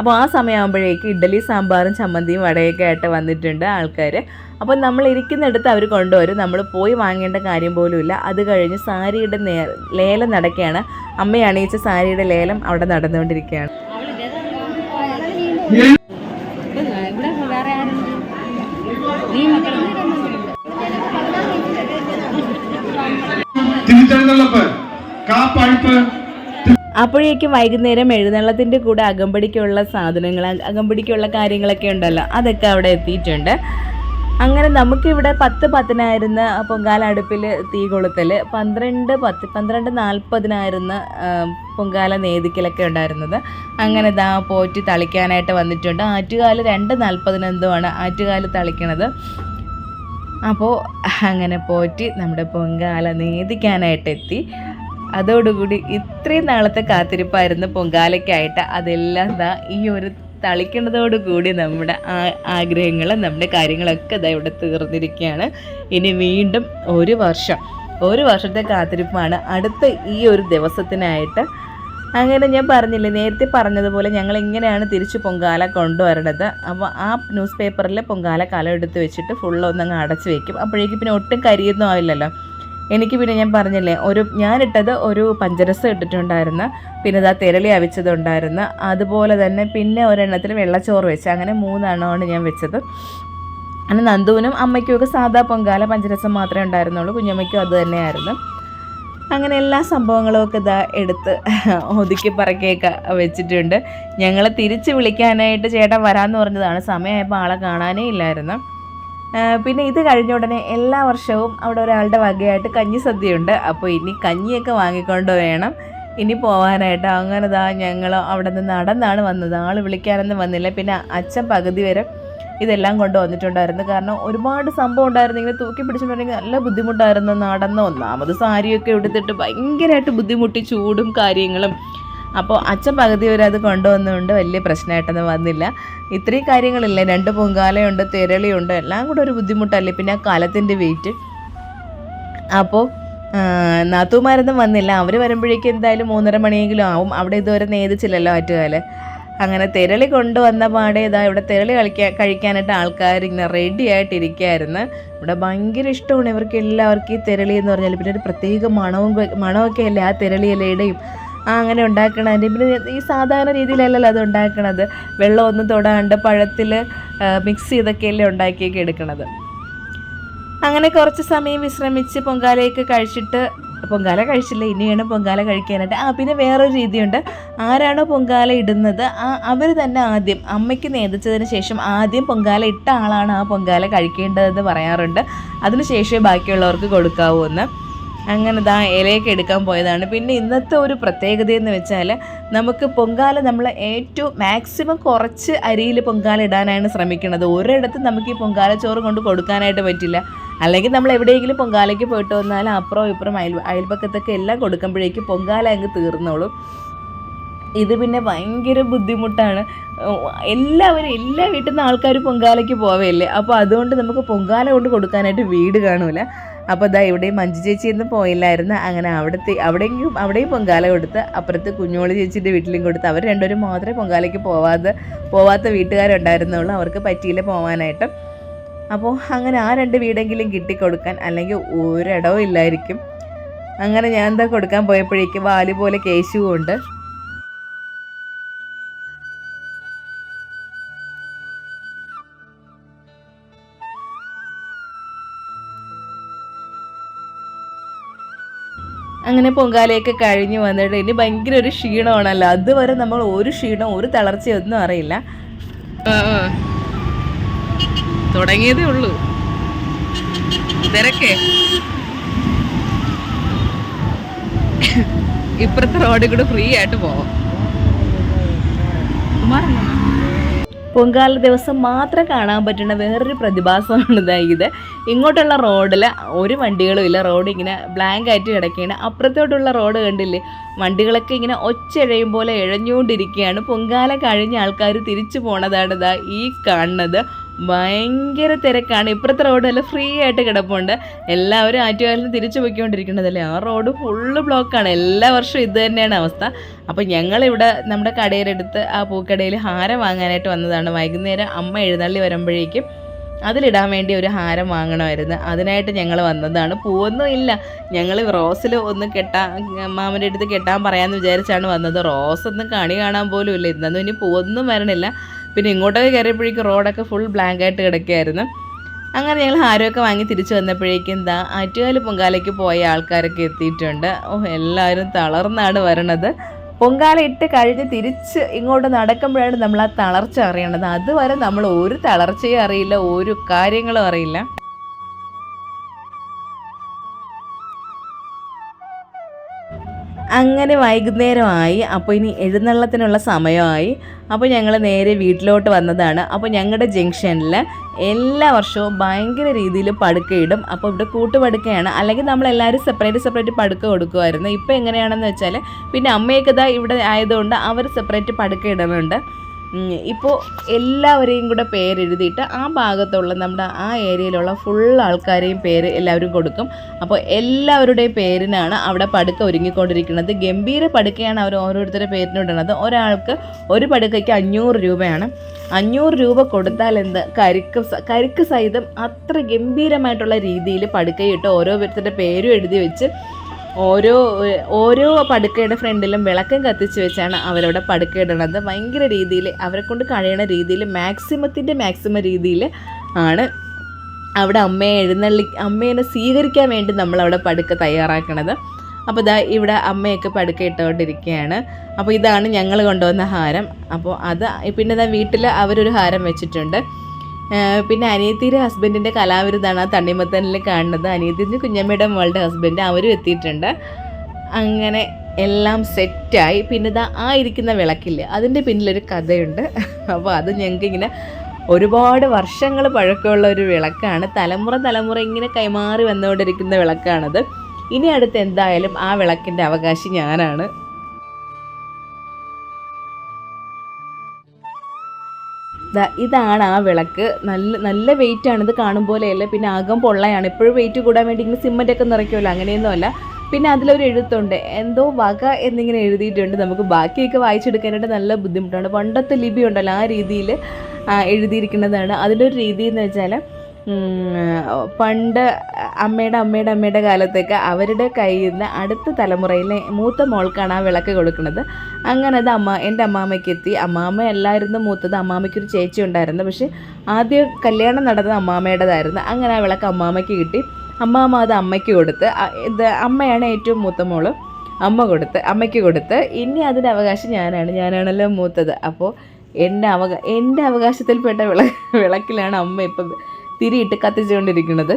അപ്പോൾ ആ സമയമാകുമ്പോഴേക്ക് ഇഡ്ഡലി സാമ്പാറും ചമ്മന്തിയും വടയൊക്കെ ആയിട്ട് വന്നിട്ടുണ്ട് ആൾക്കാർ. അപ്പോൾ നമ്മൾ ഇരിക്കുന്നിടത്ത് അവർ കൊണ്ടുവരും, നമ്മൾ പോയി വാങ്ങേണ്ട കാര്യം പോലുമില്ല. അത് കഴിഞ്ഞ് സാരിയുടെ ലേലം നടക്കുകയാണ്. അമ്മയെ അണിയിച്ച സാരിയുടെ ലേലം അവിടെ നടന്നുകൊണ്ടിരിക്കുകയാണ്. അപ്പോഴേക്കും വൈകുന്നേരം എഴുന്നള്ളത്തിൻ്റെ കൂടെ അകമ്പടിക്കുള്ള സാധനങ്ങൾ, അകമ്പടിക്കുള്ള കാര്യങ്ങളൊക്കെ ഉണ്ടല്ലോ, അതൊക്കെ അവിടെ എത്തിയിട്ടുണ്ട്. അങ്ങനെ നമുക്കിവിടെ 10:10 പൊങ്കാല അടുപ്പിൽ തീ കൊളുത്തൽ, 12:40 പൊങ്കാല നേദിക്കലൊക്കെ ഉണ്ടായിരുന്നത്. അങ്ങനെ പോറ്റി തളിക്കാനായിട്ട് വന്നിട്ടുണ്ട്. ആറ്റുകാല് 2:40 എന്തോ ആണ് ആറ്റുകാല് തളിക്കണത്. അപ്പോൾ അങ്ങനെ പോറ്റി നമ്മുടെ പൊങ്കാല നേദിക്കാനായിട്ട് എത്തി. അതോടുകൂടി ഇത്രയും നാളത്തെ കാത്തിരിപ്പായിരുന്നു പൊങ്കാലയ്ക്കായിട്ട്. അതെല്ലാം ഈ ഒരു തളിക്കുന്നതോടുകൂടി നമ്മുടെ ആഗ്രഹങ്ങൾ, നമ്മുടെ കാര്യങ്ങളൊക്കെ ഇവിടെ തീർന്നിരിക്കുകയാണ്. ഇനി വീണ്ടും ഒരു വർഷത്തെ കാത്തിരിപ്പാണ് അടുത്ത ഈ ഒരു ദിവസത്തിനായിട്ട്. അങ്ങനെ ഞാൻ പറഞ്ഞില്ലേ, നേരത്തെ പറഞ്ഞതുപോലെ ഞങ്ങൾ ഇങ്ങനെയാണ് തിരിച്ച് പൊങ്കാല കൊണ്ടുവരണത്. അപ്പോൾ ആ ന്യൂസ് പേപ്പറിൽ പൊങ്കാല കലം എടുത്ത് വെച്ചിട്ട് ഫുള്ളൊന്നങ്ങ് അടച്ച് വയ്ക്കും. അപ്പോഴേക്കും പിന്നെ ഒട്ടും കരിയൊന്നും ആവില്ലല്ലോ. എനിക്ക് പിന്നെ ഞാൻ പറഞ്ഞില്ലേ, ഞാനിട്ടത് ഒരു പഞ്ചരസം ഇട്ടിട്ടുണ്ടായിരുന്നു, പിന്നെ തിരളി അവിച്ചതുണ്ടായിരുന്നു, അതുപോലെ തന്നെ പിന്നെ ഒരെണ്ണത്തിൽ വെള്ളച്ചോറ് വെച്ച്, അങ്ങനെ 3 എണ്ണമാണ് ഞാൻ വെച്ചത്. അങ്ങനെ നന്ദുവിനും അമ്മയ്ക്കും ഒക്കെ സാധാ പൊങ്കാല പഞ്ചരസം മാത്രമേ ഉണ്ടായിരുന്നുള്ളൂ, കുഞ്ഞമ്മയ്ക്കും അത് തന്നെയായിരുന്നു. അങ്ങനെ എല്ലാ സംഭവങ്ങളും ഒക്കെ എടുത്ത് ഒതുക്കി പറക്കിയൊക്കെ വെച്ചിട്ടുണ്ട്. ഞങ്ങളെ തിരിച്ച് വിളിക്കാനായിട്ട് ചേട്ടൻ വരാമെന്ന് പറഞ്ഞതാണ്. സമയമായപ്പോൾ ആളെ കാണാനേ ഇല്ലായിരുന്നു. പിന്നെ ഇത് കഴിഞ്ഞ ഉടനെ എല്ലാ വർഷവും അവിടെ ഒരാളുടെ വകയായിട്ട് കഞ്ഞി സദ്യയുണ്ട്. അപ്പോൾ ഇനി കഞ്ഞിയൊക്കെ വാങ്ങിക്കൊണ്ട് വേണം ഇനി പോകാനായിട്ട്. അങ്ങനെ ഞങ്ങൾ അവിടെ നിന്ന് നടന്നാണ് വന്നത്. ആൾ വിളിക്കാനൊന്നും വന്നില്ല. പിന്നെ അച്ഛൻ പകുതി വരെ ഇതെല്ലാം കൊണ്ട് വന്നിട്ടുണ്ടായിരുന്നു. കാരണം ഒരുപാട് സംഭവം ഉണ്ടായിരുന്നു. ഇങ്ങനെ തൂക്കി പിടിച്ചിട്ടുണ്ടെങ്കിൽ നല്ല ബുദ്ധിമുട്ടായിരുന്നു നടന്ന്. ഒന്നാമത് സാരിയൊക്കെ എടുത്തിട്ട് ഭയങ്കരമായിട്ട് ബുദ്ധിമുട്ടി, ചൂടും കാര്യങ്ങളും. അപ്പോൾ അച്ഛൻ പകുതി വരെ അത് കൊണ്ടുവന്നുകൊണ്ട് വലിയ പ്രശ്നമായിട്ടൊന്നും വന്നില്ല. ഇത്രയും കാര്യങ്ങളില്ലേ, 2 പൊങ്കാലയുണ്ട്, തിരളിയുണ്ട്, എല്ലാം കൂടെ ഒരു ബുദ്ധിമുട്ടല്ലേ. പിന്നെ ആ കലത്തിൻ്റെ വെയിറ്റ്. അപ്പോൾ നാത്തൂമാരൊന്നും വന്നില്ല. അവർ വരുമ്പോഴേക്കും എന്തായാലും 3:30 മണിയെങ്കിലും ആവും. അവിടെ ഇതുവരെ നേദിച്ചില്ലല്ലോ ആറ്റുകാല്. അങ്ങനെ തിരളി കൊണ്ടുവന്ന പാടെ ഇവിടെ തിരളി കഴിക്കാനായിട്ട് ആൾക്കാർ ഇങ്ങനെ റെഡി ആയിട്ടിരിക്കുകയായിരുന്നു. ഇവിടെ ഭയങ്കര ഇഷ്ടമാണ് ഇവർക്ക് എല്ലാവർക്കും ഈ തിരളി എന്ന് പറഞ്ഞാൽ. പിന്നെ ഒരു പ്രത്യേക മണമൊക്കെ അല്ലേ ആ തിരളി ഇലയുടെയും അങ്ങനെ ഉണ്ടാക്കണതിൻ്റെ. പിന്നെ ഈ സാധാരണ രീതിയിലല്ലല്ലോ അത് ഉണ്ടാക്കണത്, വെള്ളമൊന്നും തൊടാണ്ട് പഴത്തിൽ മിക്സ് ചെയ്തൊക്കെയല്ലേ ഉണ്ടാക്കിയൊക്കെ എടുക്കണത്. അങ്ങനെ കുറച്ച് സമയം വിശ്രമിച്ച് പൊങ്കാലയൊക്കെ കഴിച്ചിട്ട്, പൊങ്കാല കഴിച്ചില്ല, ഇനിയാണ് പൊങ്കാല കഴിക്കാനായിട്ട്. പിന്നെ വേറൊരു രീതിയുണ്ട്. ആരാണോ പൊങ്കാല ഇടുന്നത് അവർ തന്നെ ആദ്യം അമ്മയ്ക്ക് നേദിച്ചതിന് ശേഷം ആദ്യം പൊങ്കാല ഇട്ട ആളാണ് ആ പൊങ്കാല കഴിക്കേണ്ടതെന്ന് പറയാറുണ്ട്. അതിന് ശേഷമേ ബാക്കിയുള്ളവർക്ക് കൊടുക്കാവൂ എന്ന്. അങ്ങനെ ഇലയൊക്കെ എടുക്കാൻ പോയതാണ്. പിന്നെ ഇന്നത്തെ ഒരു പ്രത്യേകത എന്ന് വെച്ചാൽ നമുക്ക് പൊങ്കാല നമ്മൾ ഏറ്റവും മാക്സിമം കുറച്ച് അരിയിൽ പൊങ്കാല ഇടാനാണ് ശ്രമിക്കുന്നത്. ഒരിടത്തും നമുക്ക് ഈ പൊങ്കാല ചോറ് കൊണ്ട് കൊടുക്കാനായിട്ട് പറ്റില്ല. അല്ലെങ്കിൽ നമ്മൾ എവിടെയെങ്കിലും പൊങ്കാലയ്ക്ക് പോയിട്ട് വന്നാൽ അപ്പുറം ഇപ്പുറം അയൽപക്കത്തൊക്കെ എല്ലാം കൊടുക്കുമ്പോഴേക്കും പൊങ്കാല അങ്ങ് തീർന്നോളും. ഇത് പിന്നെ ഭയങ്കര ബുദ്ധിമുട്ടാണ്. എല്ലാ വീട്ടിൽ നിന്ന് ആൾക്കാർ പൊങ്കാലയ്ക്ക് പോവല്ലേ. അപ്പോൾ അതുകൊണ്ട് നമുക്ക് പൊങ്കാല കൊണ്ട് കൊടുക്കാനായിട്ട് വീട് കാണൂല. അപ്പോൾ ഇവിടെയും മഞ്ജു ചേച്ചിയൊന്നും പോയില്ലായിരുന്നു. അങ്ങനെ അവിടെയും പൊങ്കാല കൊടുത്ത്, അപ്പുറത്ത് കുഞ്ഞോളി ചേച്ചിയുടെ വീട്ടിലും കൊടുത്ത്. അവർ രണ്ടുപേരും മാത്രമേ പൊങ്കാലയ്ക്ക് പോവാത്ത വീട്ടുകാരുണ്ടായിരുന്നുള്ളൂ. അവർക്ക് പറ്റിയില്ല പോകാനായിട്ട്. അപ്പോൾ അങ്ങനെ ആ 2 വീടെങ്കിലും കിട്ടിക്കൊടുക്കാൻ, അല്ലെങ്കിൽ ഒരിടവും ഇല്ലായിരിക്കും. അങ്ങനെ ഞാൻ എന്താ കൊടുക്കാൻ പോയപ്പോഴേക്കും വാല് പോലെ കേശുവുണ്ട്. അങ്ങനെ പൊങ്കാലയൊക്കെ കഴിഞ്ഞ് വന്നിട്ട് ഇനി ഭയങ്കര ഒരു ക്ഷീണമാണല്ലോ. അതുവരെ നമ്മൾ ഒരു ക്ഷീണം ഒരു തളർച്ചയൊന്നും അറിയില്ല. തുടങ്ങിയതേ ഉള്ളൂ തിരക്കേ. ഇപ്പുറത്തെ റോഡിൽ കൂടെ ഫ്രീ ആയിട്ട് പോവാം. പൊങ്കാല ദിവസം മാത്രം കാണാൻ പറ്റുന്ന വേറൊരു പ്രതിഭാസമാണ് ഇത്. ഇങ്ങോട്ടുള്ള റോഡിൽ ഒരു വണ്ടികളും ഇല്ല. റോഡ് ഇങ്ങനെ ബ്ലാങ്ക് ആയിട്ട് കിടക്കുകയാണ്. അപ്പുറത്തോട്ടുള്ള റോഡ് കണ്ടില്ലേ, വണ്ടികളൊക്കെ ഇങ്ങനെ ഒച്ചഴയും പോലെ ഇഴഞ്ഞുകൊണ്ടിരിക്കുകയാണ്. പൊങ്കാല കഴിഞ്ഞ ആൾക്കാർ തിരിച്ചു പോണതാണ് ഇതാ ഈ കാണുന്നത്. ഭയങ്കര തിരക്കാണ്. ഇപ്പുറത്തെ റോഡെല്ലാം ഫ്രീ ആയിട്ട് കിടപ്പുണ്ട്. എല്ലാവരും ആറ്റുകാലിന് തിരിച്ചു പോയിക്കൊണ്ടിരിക്കുന്നതല്ലേ. ആ റോഡ് ഫുള്ള് ബ്ലോക്കാണ്. എല്ലാ വർഷവും ഇത് തന്നെയാണ് അവസ്ഥ. അപ്പോൾ ഞങ്ങളിവിടെ നമ്മുടെ കടയിലെടുത്ത് ആ പൂക്കടയിൽ ഹാരം വാങ്ങാനായിട്ട് വന്നതാണ്. വൈകുന്നേരം അമ്മ എഴുന്നള്ളി വരുമ്പോഴേക്കും അതിലിടാൻ വേണ്ടി ഒരു ഹാരം വാങ്ങണമായിരുന്നു. അതിനായിട്ട് ഞങ്ങൾ വന്നതാണ്. പൂവൊന്നും ഇല്ല. ഞങ്ങൾ റോസിൽ ഒന്ന് മാമൻ്റെ അടുത്ത് കെട്ടാൻ പറയാമെന്ന് വിചാരിച്ചാണ് വന്നത്. റോസൊന്നും കണി കാണാൻ പോലും ഇല്ല. ഇന്നൊന്നും ഇനി പൂവൊന്നും വരണില്ല. പിന്നെ ഇങ്ങോട്ടൊക്കെ കയറിയപ്പോഴേക്കും റോഡൊക്കെ ഫുൾ ബ്ലാങ്കായിട്ട് കിടക്കുകയായിരുന്നു. അങ്ങനെ ഞങ്ങൾ ഹാരമൊക്കെ വാങ്ങി തിരിച്ചു വന്നപ്പോഴേക്കും എന്താ ആറ്റുകാല് പൊങ്കാലയ്ക്ക് പോയ ആൾക്കാരൊക്കെ എത്തിയിട്ടുണ്ട്. എല്ലാവരും തളർന്നാണ് വരണത്. പൊങ്കാല ഇട്ട് കഴിഞ്ഞ് തിരിച്ച് ഇങ്ങോട്ട് നടക്കുമ്പോഴാണ് നമ്മൾ ആ തളർച്ച അറിയണത്. അതുവരെ നമ്മൾ ഒരു തളർച്ചയും അറിയില്ല, ഒരു കാര്യങ്ങളും അറിയില്ല. അങ്ങനെ വൈകുന്നേരമായി. അപ്പോൾ ഇനി എഴുന്നള്ളത്തിനുള്ള സമയമായി. അപ്പോൾ ഞങ്ങൾ നേരെ വീട്ടിലോട്ട് വന്നതാണ്. അപ്പോൾ ഞങ്ങളുടെ ജംഗ്ഷനിൽ എല്ലാ വർഷവും ഭയങ്കര രീതിയിൽ പടുക്കയിടും. അപ്പോൾ ഇവിടെ കൂട്ടുപടുക്കയാണ്. അല്ലെങ്കിൽ നമ്മളെല്ലാവരും സെപ്പറേറ്റ് പടുക്ക കൊടുക്കുമായിരുന്നു. ഇപ്പോൾ എങ്ങനെയാണെന്ന് വെച്ചാൽ പിന്നെ അമ്മയൊക്കെ ഇതാ ഇവിടെ ആയതുകൊണ്ട് അവർ സെപ്പറേറ്റ് പടുക്ക ഇടുന്നുണ്ട്. ഇപ്പോൾ എല്ലാവരെയും കൂടെ പേരെഴുതിയിട്ട് ആ ഭാഗത്തുള്ള നമ്മുടെ ആ ഏരിയയിലുള്ള ഫുൾ ആൾക്കാരെയും പേര് എല്ലാവരും കൊടുക്കും. അപ്പോൾ എല്ലാവരുടെയും പേരിനാണ് അവിടെ പടുക്ക ഒരുങ്ങിക്കൊണ്ടിരിക്കുന്നത്. ഗംഭീര പടുക്കയാണ് അവർ ഓരോരുത്തരുടെ പേരിനിടുന്നത്. ഒരാൾക്ക് ഒരു പടുക്കയ്ക്ക് 500 രൂപയാണ്. 500 രൂപ കൊടുത്താൽ എന്ത് കരിക്ക് സഹിതം അത്ര ഗംഭീരമായിട്ടുള്ള രീതിയിൽ പടുക്കയിട്ട് ഓരോരുത്തരുടെ പേരും എഴുതി വെച്ച് ഓരോ പടുക്കയുടെ ഫ്രണ്ടിലും വിളക്കം കത്തിച്ച് വെച്ചാണ് അവരവിടെ പടുക്കയിടുന്നത്. ഭയങ്കര രീതിയിൽ അവരെ കൊണ്ട് കഴിയണ രീതിയിൽ മാക്സിമം രീതിയിൽ ആണ് അവിടെ അമ്മേനെ സ്വീകരിക്കാൻ വേണ്ടി നമ്മളവിടെ പടുക്ക തയ്യാറാക്കണത്. അപ്പോൾ ഇതാ ഇവിടെ അമ്മയൊക്കെ പടുക്ക ഇട്ടുകൊണ്ടിരിക്കുകയാണ്. അപ്പോൾ ഇതാണ് ഞങ്ങൾ കൊണ്ടുവന്ന ഹാരം. അപ്പോൾ അത് പിന്നെ ഇതാ വീട്ടിൽ അവരൊരു ഹാരം വെച്ചിട്ടുണ്ട്. പിന്നെ അനിയത്തിയുടെ ഹസ്ബൻഡിൻ്റെ കലാവിരുതാണ് ആ തണ്ണിമത്തനിൽ കാണുന്നത്. അനിയത്തിൻ്റെ കുഞ്ഞമ്മയുടെ മോളുടെ ഹസ്ബൻഡ് അവരും എത്തിയിട്ടുണ്ട്. അങ്ങനെ എല്ലാം സെറ്റായി. പിന്നെ ഇതാ ആ ഇരിക്കുന്ന വിളക്കില്ലേ, അതിൻ്റെ പിന്നിലൊരു കഥയുണ്ട്. അപ്പോൾ അത് ഞങ്ങൾക്ക് ഇങ്ങനെ ഒരുപാട് വർഷങ്ങൾ പഴക്കമുള്ള ഒരു വിളക്കാണ്. തലമുറ ഇങ്ങനെ കൈമാറി വന്നുകൊണ്ടിരിക്കുന്ന വിളക്കാണത്. ഇനി അടുത്ത് എന്തായാലും ആ വിളക്കിൻ്റെ അവകാശി ഞാനാണ്. ഇതാണ് ആ വിളക്ക്. നല്ല വെയിറ്റാണ്. ഇത് കാണും പോലെയല്ല. പിന്നെ അകം പൊള്ളയാണ്. എപ്പോഴും വെയിറ്റ് കൂടാൻ വേണ്ടി ഇങ്ങനെ സിമ്മൻ്റൊക്കെ നിറയ്ക്കുമല്ലോ, അങ്ങനെയൊന്നുമല്ല. പിന്നെ അതിലൊരു എഴുത്തുണ്ട്, എന്തോ വക എന്നിങ്ങനെ എഴുതിയിട്ടുണ്ട്. നമുക്ക് ബാക്കിയൊക്കെ വായിച്ചെടുക്കാനായിട്ട് നല്ല ബുദ്ധിമുട്ടാണ്. പണ്ടത്തെ ലിപി ഉണ്ടല്ലോ, ആ രീതിയിൽ എഴുതിയിരിക്കുന്നതാണ്. അതിൻ്റെ ഒരു രീതി എന്ന് വെച്ചാൽ പണ്ട് അമ്മയുടെ കാലത്തൊക്കെ അവരുടെ കയ്യിൽ നിന്ന് അടുത്ത തലമുറയിലെ മൂത്ത മോൾക്കാണ് ആ വിളക്ക് കൊടുക്കുന്നത്. അങ്ങനെ അത് എൻ്റെ അമ്മാമ്മയ്ക്ക് എത്തി. അമ്മാമ്മ അല്ലായിരുന്നു മൂത്തത്. അമ്മാമ്മയ്ക്കൊരു ചേച്ചി ഉണ്ടായിരുന്നു. പക്ഷേ ആദ്യം കല്യാണം നടന്നത് അമ്മാമ്മയുടേതായിരുന്നു. അങ്ങനെ ആ വിളക്ക് അമ്മാമ്മയ്ക്ക് കിട്ടി. അമ്മാമ്മ അത് അമ്മയ്ക്ക് കൊടുത്ത്. ഇത് അമ്മയാണ് ഏറ്റവും മൂത്ത മോള്. അമ്മയ്ക്ക് കൊടുത്ത്. ഇനി അതിൻ്റെ അവകാശം ഞാനാണല്ലോ മൂത്തത്. അപ്പോൾ എൻ്റെ അവകാശത്തിൽപ്പെട്ട വിളക്കിലാണ് അമ്മ ഇപ്പം തിരിയിട്ട് കത്തിച്ചുകൊണ്ടിരിക്കുന്നത്.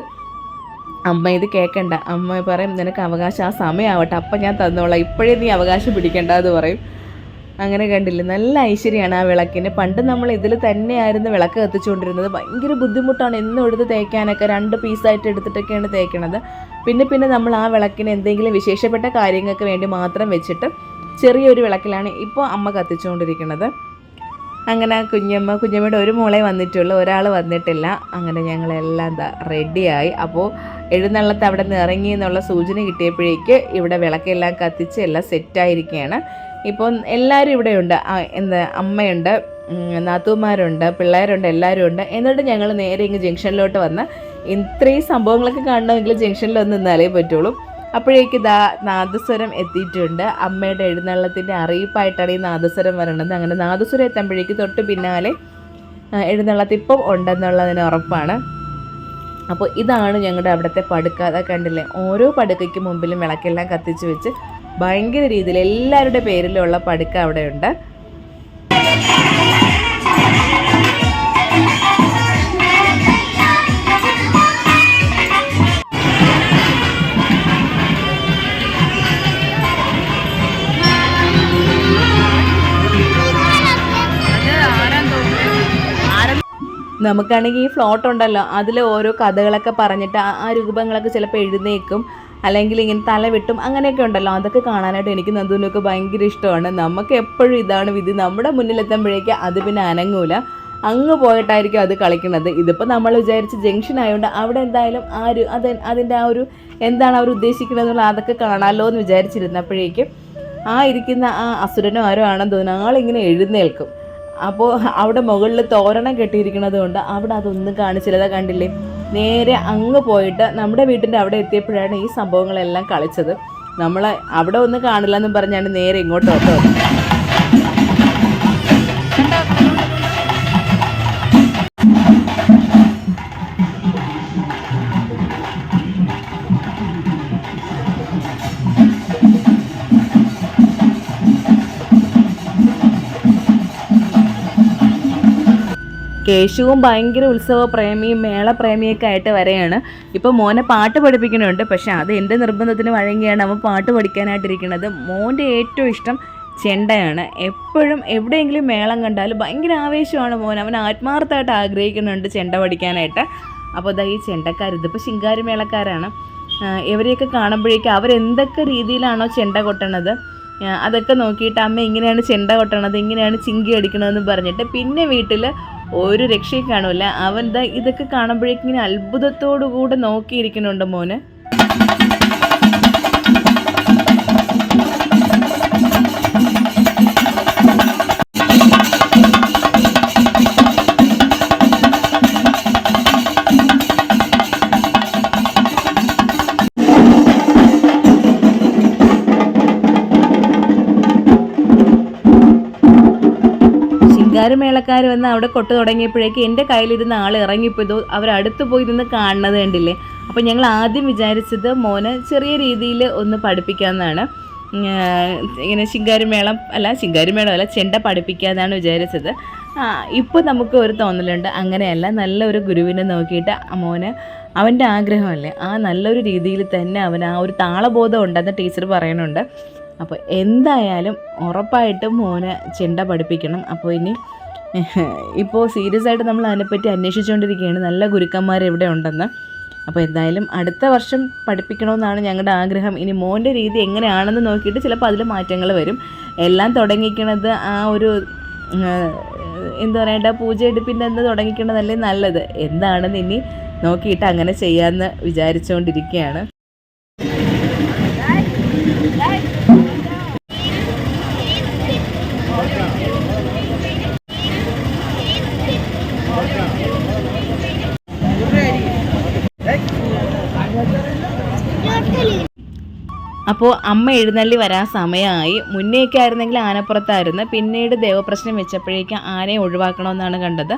അമ്മ ഇത് കേൾക്കണ്ട. അമ്മ പറയും, നിനക്ക് അവകാശം ആ സമയമാവട്ടെ, അപ്പം ഞാൻ തന്നോളാം, ഇപ്പോഴേ നീ അവകാശം പിടിക്കണ്ട എന്ന് പറയും. അങ്ങനെ കണ്ടില്ലേ, നല്ല ഐശ്വര്യമാണ് ആ വിളക്കിന്. പണ്ട് നമ്മൾ ഇതിൽ തന്നെയായിരുന്നു വിളക്ക് കത്തിച്ചുകൊണ്ടിരുന്നത്. ഭയങ്കര ബുദ്ധിമുട്ടാണ് എന്നും എടുത്ത് തേക്കാനൊക്കെ. 2 പീസായിട്ട് എടുത്തിട്ടൊക്കെയാണ് തേക്കണത്. പിന്നെ നമ്മൾ ആ വിളക്കിന് എന്തെങ്കിലും വിശേഷപ്പെട്ട കാര്യങ്ങൾക്ക് വേണ്ടി മാത്രം വെച്ചിട്ട് ചെറിയൊരു വിളക്കിലാണ് ഇപ്പോൾ അമ്മ കത്തിച്ചുകൊണ്ടിരിക്കുന്നത്. അങ്ങനെ കുഞ്ഞമ്മയുടെ ഒരു മോളെ വന്നിട്ടുള്ളൂ, ഒരാൾ വന്നിട്ടില്ല. അങ്ങനെ ഞങ്ങളെല്ലാം റെഡിയായി. അപ്പോൾ എഴുന്നള്ളത്ത് അവിടെ നിന്ന് ഇറങ്ങി എന്നുള്ള സൂചന കിട്ടിയപ്പോഴേക്ക് ഇവിടെ വിളക്കെല്ലാം കത്തിച്ച് എല്ലാം സെറ്റായിരിക്കുകയാണ്. ഇപ്പോൾ എല്ലാവരും ഇവിടെയുണ്ട്. അമ്മയുണ്ട്, നാത്തൂമാരുണ്ട്, പിള്ളേരുണ്ട്, എല്ലാവരും ഉണ്ട്. എന്നിട്ട് ഞങ്ങൾ നേരെ ഇങ്ങ് ജംഗ്ഷനിലോട്ട് വന്ന് ഇത്രയും സംഭവങ്ങളൊക്കെ കാണണമെങ്കിൽ ജംഗ്ഷനിലൊന്ന് നിന്നാലേ പറ്റുള്ളൂ. അപ്പോഴേക്ക് നാദസ്വരം എത്തിയിട്ടുണ്ട്. അമ്മയുടെ എഴുന്നള്ളത്തിൻ്റെ അറിയിപ്പായിട്ടാണ് ഈ നാദസ്വരം വരണത്. അങ്ങനെ നാദസ്വരം എത്തുമ്പോഴേക്ക് തൊട്ട് പിന്നാലെ എഴുന്നള്ളത്തിപ്പം ഉണ്ടെന്നുള്ളതിന് ഉറപ്പാണ്. അപ്പോൾ ഇതാണ് ഞങ്ങളുടെ അവിടുത്തെ പടുക്ക. അതാ കണ്ടില്ലേ, ഓരോ പടുക്കയ്ക്ക് മുമ്പിലും വിളക്കെല്ലാം കത്തിച്ച് വെച്ച് ഭയങ്കര രീതിയിൽ എല്ലാവരുടെ പേരിലുള്ള പടുക്ക അവിടെയുണ്ട്. നമുക്കാണെങ്കിൽ ഈ ഫ്ലോട്ട് ഉണ്ടല്ലോ, അതിൽ ഓരോ കഥകളൊക്കെ പറഞ്ഞിട്ട് ആ രൂപങ്ങളൊക്കെ ചിലപ്പോൾ എഴുന്നേക്കും, അല്ലെങ്കിൽ ഇങ്ങനെ തല വെട്ടും, അങ്ങനെയൊക്കെ ഉണ്ടല്ലോ. അതൊക്കെ കാണാനായിട്ട് എനിക്ക് നന്ദുവിനൊക്കെ ഭയങ്കര ഇഷ്ടമാണ്. നമുക്ക് എപ്പോഴും ഇതാണ് വിധി, നമ്മുടെ മുന്നിലെത്തുമ്പോഴേക്ക് അത് പിന്നെ അനങ്ങൂല, അങ്ങ് പോയിട്ടായിരിക്കും അത് കളിക്കുന്നത്. ഇതിപ്പോൾ നമ്മൾ വിചാരിച്ച് ജംഗ്ഷൻ ആയതുകൊണ്ട് അവിടെ എന്തായാലും അതിൻ്റെ ആ ഒരു എന്താണ് അവർ ഉദ്ദേശിക്കുന്നതെന്നുള്ള അതൊക്കെ കാണാമല്ലോ എന്ന് വിചാരിച്ചിരുന്നപ്പോഴേക്കും ഇരിക്കുന്ന ആ അസുരനോ ആരോ ആണെന്ന് തോന്നുന്നു, ആളിങ്ങനെ എഴുന്നേൽക്കും. അപ്പോൾ അവിടെ മുകളിൽ തോരണം കെട്ടിയിരിക്കുന്നത് കൊണ്ട് അവിടെ അതൊന്നും കാണിച്ചില്ല. കണ്ടില്ലേ, നേരെ അങ്ങ് പോയിട്ട് നമ്മുടെ വീട്ടിൻ്റെ അവിടെ എത്തിയപ്പോഴാണ് ഈ സംഭവങ്ങളെല്ലാം കളിച്ചത്. നമ്മൾ അവിടെ ഒന്നും കാണില്ല എന്നും പറഞ്ഞാണ് നേരെ ഇങ്ങോട്ട് വന്നത്. കേശുവും ഭയങ്കര ഉത്സവ പ്രേമിയും മേള പ്രേമിയൊക്കെ ആയിട്ട് വരെയാണ്. ഇപ്പോൾ മോനെ പാട്ട് പഠിപ്പിക്കുന്നുണ്ട്, പക്ഷേ അത് എൻ്റെ നിർബന്ധത്തിന് വഴങ്ങിയാണ് അവൻ പാട്ട് പഠിക്കാനായിട്ടിരിക്കുന്നത്. മോൻ്റെ ഏറ്റവും ഇഷ്ടം ചെണ്ടയാണ്. എപ്പോഴും എവിടെയെങ്കിലും മേളം കണ്ടാൽ ഭയങ്കര ആവേശമാണ് മോൻ. അവൻ ആത്മാർത്ഥമായിട്ട് ആഗ്രഹിക്കുന്നുണ്ട് ചെണ്ട പഠിക്കാനായിട്ട്. അപ്പോൾ ഇതാ ഈ ചെണ്ടക്കാർ, ഇതിപ്പോൾ ശിങ്കാരി മേളക്കാരാണ്. ഇവരെയൊക്കെ കാണുമ്പോഴേക്കും അവരെന്തൊക്കെ രീതിയിലാണോ ചെണ്ട കൊട്ടണത് അതൊക്കെ നോക്കിയിട്ട് അമ്മ ഇങ്ങനെയാണ് ചെണ്ട കൊട്ടണത്, ഇങ്ങനെയാണ് ചിങ്കി അടിക്കണതെന്ന് പറഞ്ഞിട്ട് പിന്നെ വീട്ടിൽ ഒരു രക്ഷയും കാണൂല. അവൻ ഇതൊക്കെ കാണുമ്പോഴേക്കും ഇങ്ങനെ അത്ഭുതത്തോടു കൂടെ നോക്കിയിരിക്കുന്നുണ്ട് മോന്. മേളക്കാർ വന്ന് അവിടെ കൊട്ടു തുടങ്ങിയപ്പോഴേക്ക് എൻ്റെ കയ്യിലിരുന്ന ആൾ ഇറങ്ങിപ്പോയതോ അവരടുത്ത് പോയി നിന്ന് കാണുന്നത് കണ്ടില്ലേ. അപ്പോൾ ഞങ്ങൾ ആദ്യം വിചാരിച്ചത് മോനെ ചെറിയ രീതിയിൽ ഒന്ന് പഠിപ്പിക്കാമെന്നാണ്. ഇങ്ങനെ ശിങ്കാരിമേളം അല്ല ചെണ്ട പഠിപ്പിക്കാമെന്നാണ് വിചാരിച്ചത്. ഇപ്പോൾ നമുക്ക് ഒരു തോന്നലുണ്ട് അങ്ങനെയല്ല, നല്ലൊരു ഗുരുവിനെ നോക്കിയിട്ട് മോന് അവൻ്റെ ആഗ്രഹമല്ലേ ആ നല്ലൊരു രീതിയിൽ തന്നെ അവൻ ആ ഒരു താളബോധം ഉണ്ടെന്ന് ടീച്ചർ പറയുന്നുണ്ട്. അപ്പോൾ എന്തായാലും ഉറപ്പായിട്ടും മോനെ ചെണ്ട പഠിപ്പിക്കണം. അപ്പോൾ ഇനി ഇപ്പോൾ സീരിയസ് ആയിട്ട് നമ്മൾ അതിനെപ്പറ്റി അന്വേഷിച്ചുകൊണ്ടിരിക്കുകയാണ്, നല്ല ഗുരുക്കന്മാർ എവിടെ ഉണ്ടെന്ന്. അപ്പോൾ എന്തായാലും അടുത്ത വർഷം പഠിപ്പിക്കണമെന്നാണ് ഞങ്ങളുടെ ആഗ്രഹം. ഇനി മോൻ്റെ രീതി എങ്ങനെയാണെന്ന് നോക്കിയിട്ട് ചിലപ്പോൾ അതിൽ മാറ്റങ്ങൾ വരും. എല്ലാം തുടങ്ങിക്കണത് ആ ഒരു എന്താ പറയേണ്ട പൂജയെടുപ്പിൻ്റെ എന്ന് തുടങ്ങിക്കണതല്ലേ നല്ലത്. എന്താണെന്ന് ഇനി നോക്കിയിട്ട് അങ്ങനെ ചെയ്യാമെന്ന് വിചാരിച്ചുകൊണ്ടിരിക്കുകയാണ്. അപ്പോൾ അമ്മ എഴുന്നള്ളി വരാൻ സമയമായി. മുന്നേയൊക്കെ ആയിരുന്നെങ്കിൽ ആനപ്പുറത്തായിരുന്നു, പിന്നീട് ദേവപ്രശ്നം വെച്ചപ്പോഴേക്കും ആനയെ ഒഴിവാക്കണമെന്നാണ് കണ്ടത്.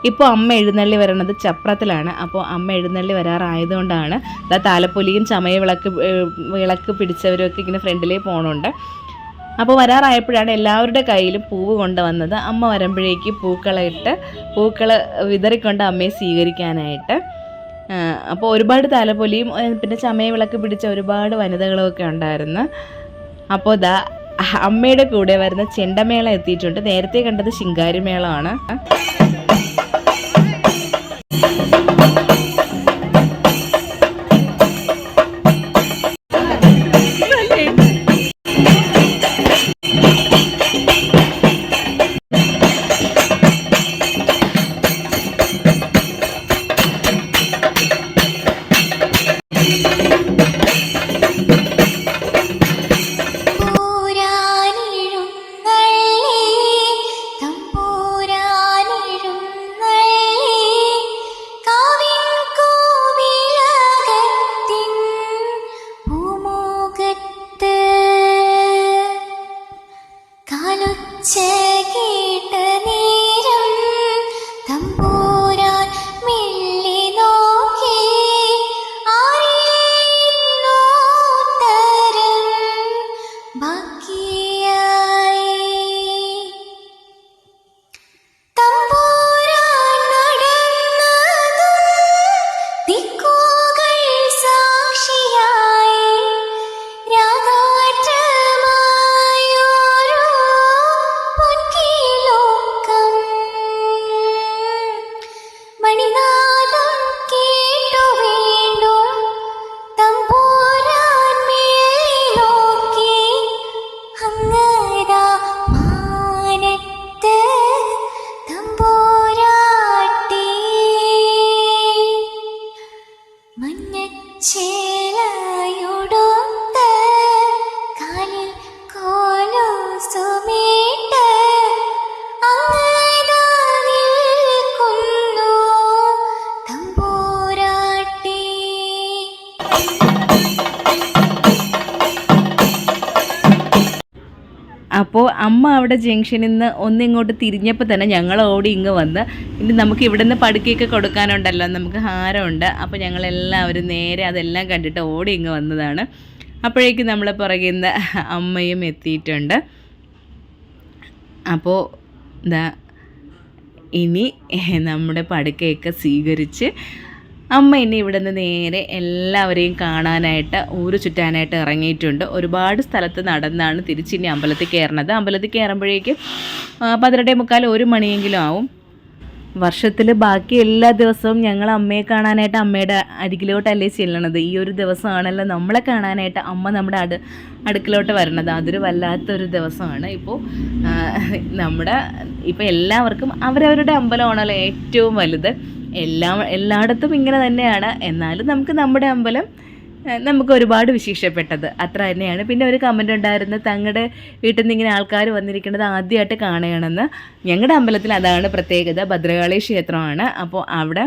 ഇപ്പോൾ അമ്മ എഴുന്നള്ളി വരണത് ചപ്രത്തിലാണ്. അപ്പോൾ അമ്മ എഴുന്നള്ളി വരാറായതുകൊണ്ടാണ് താലപ്പൊലിയും ചമയ വിളക്ക് പിടിച്ചവരൊക്കെ ഇങ്ങനെ ഫ്രണ്ടിലേ പോകണുണ്ട്. അപ്പോൾ വരാറായപ്പോഴാണ് എല്ലാവരുടെ കയ്യിലും പൂവ് കൊണ്ടുവന്നത്. അമ്മ വരുമ്പോഴേക്ക് പൂക്കൾ വിതറിക്കൊണ്ട് അമ്മയെ സ്വീകരിക്കാനായിട്ട്. അപ്പോൾ ഒരുപാട് താലപ്പൊലിയും പിന്നെ ചമയ വിളക്ക് പിടിച്ച ഒരുപാട് വനിതകളുമൊക്കെ ഉണ്ടായിരുന്നു. അപ്പോൾ അമ്മയുടെ കൂടെ വരുന്ന ചെണ്ടമേളം എത്തിയിട്ടുണ്ട്. നേരത്തെ കണ്ടത് ശിങ്കാരിമേളമാണ്. തമ്പൂരാ അപ്പോൾ അമ്മ അവിടെ ജംഗ്ഷനിൽ നിന്ന് ഒന്നിങ്ങോട്ട് തിരിഞ്ഞപ്പോൾ തന്നെ ഞങ്ങൾ ഓടി ഇങ്ങ് വന്ന് ഇനി നമുക്ക് ഇവിടെ നിന്ന് പടുക്കയൊക്കെ കൊടുക്കാനുണ്ടല്ലോ, നമുക്ക് ഹാരമുണ്ട്. അപ്പോൾ ഞങ്ങളെല്ലാവരും നേരെ അതെല്ലാം കണ്ടിട്ട് ഓടി ഇങ്ങ് വന്നതാണ്. അപ്പോഴേക്കും നമ്മളെ പുറകിൽ നിന്ന് അമ്മയും എത്തിയിട്ടുണ്ട്. അപ്പോൾ ഇനി നമ്മുടെ പടുക്കയൊക്കെ സ്വീകരിച്ച് അമ്മ ഇനി ഇവിടെ നിന്ന് നേരെ എല്ലാവരെയും കാണാനായിട്ട് ഊര് ചുറ്റാനായിട്ട് ഇറങ്ങിയിട്ടുണ്ട്. ഒരുപാട് സ്ഥലത്ത് നടന്നാണ് തിരിച്ചിനി അമ്പലത്തിൽ കയറണത്. അമ്പലത്തിൽ കയറുമ്പോഴേക്കും 12:45 1 മണിയെങ്കിലും ആവും. വർഷത്തിൽ ബാക്കി എല്ലാ ദിവസവും ഞങ്ങൾ അമ്മയെ കാണാനായിട്ട് അമ്മയുടെ അടുക്കിലോട്ടല്ലേ ചെല്ലണത്. ഈ ഒരു ദിവസമാണല്ലോ നമ്മളെ കാണാനായിട്ട് അമ്മ നമ്മുടെ അടുക്കിലോട്ട് വരണത്. അതൊരു വല്ലാത്തൊരു ദിവസമാണ്. ഇപ്പോൾ ഇപ്പോൾ എല്ലാവർക്കും അവരവരുടെ അമ്പലമാണല്ലോ ഏറ്റവും വലുത്. എല്ലായിടത്തും ഇങ്ങനെ തന്നെയാണ്. എന്നാലും നമ്മുടെ അമ്പലം നമുക്ക് ഒരുപാട് വിശേഷപ്പെട്ടത് അത്ര തന്നെയാണ്. പിന്നെ ഒരു കമൻ്റ് ഉണ്ടായിരുന്നു, തങ്ങളുടെ വീട്ടിൽ നിന്ന് ഇങ്ങനെ ആൾക്കാർ വന്നിരിക്കുന്നത് ആദ്യമായിട്ട് കാണുകയാണെന്ന്. ഞങ്ങളുടെ അമ്പലത്തിൽ അതാണ് പ്രത്യേകത, ഭദ്രകാളി ക്ഷേത്രമാണ്. അപ്പോൾ അവിടെ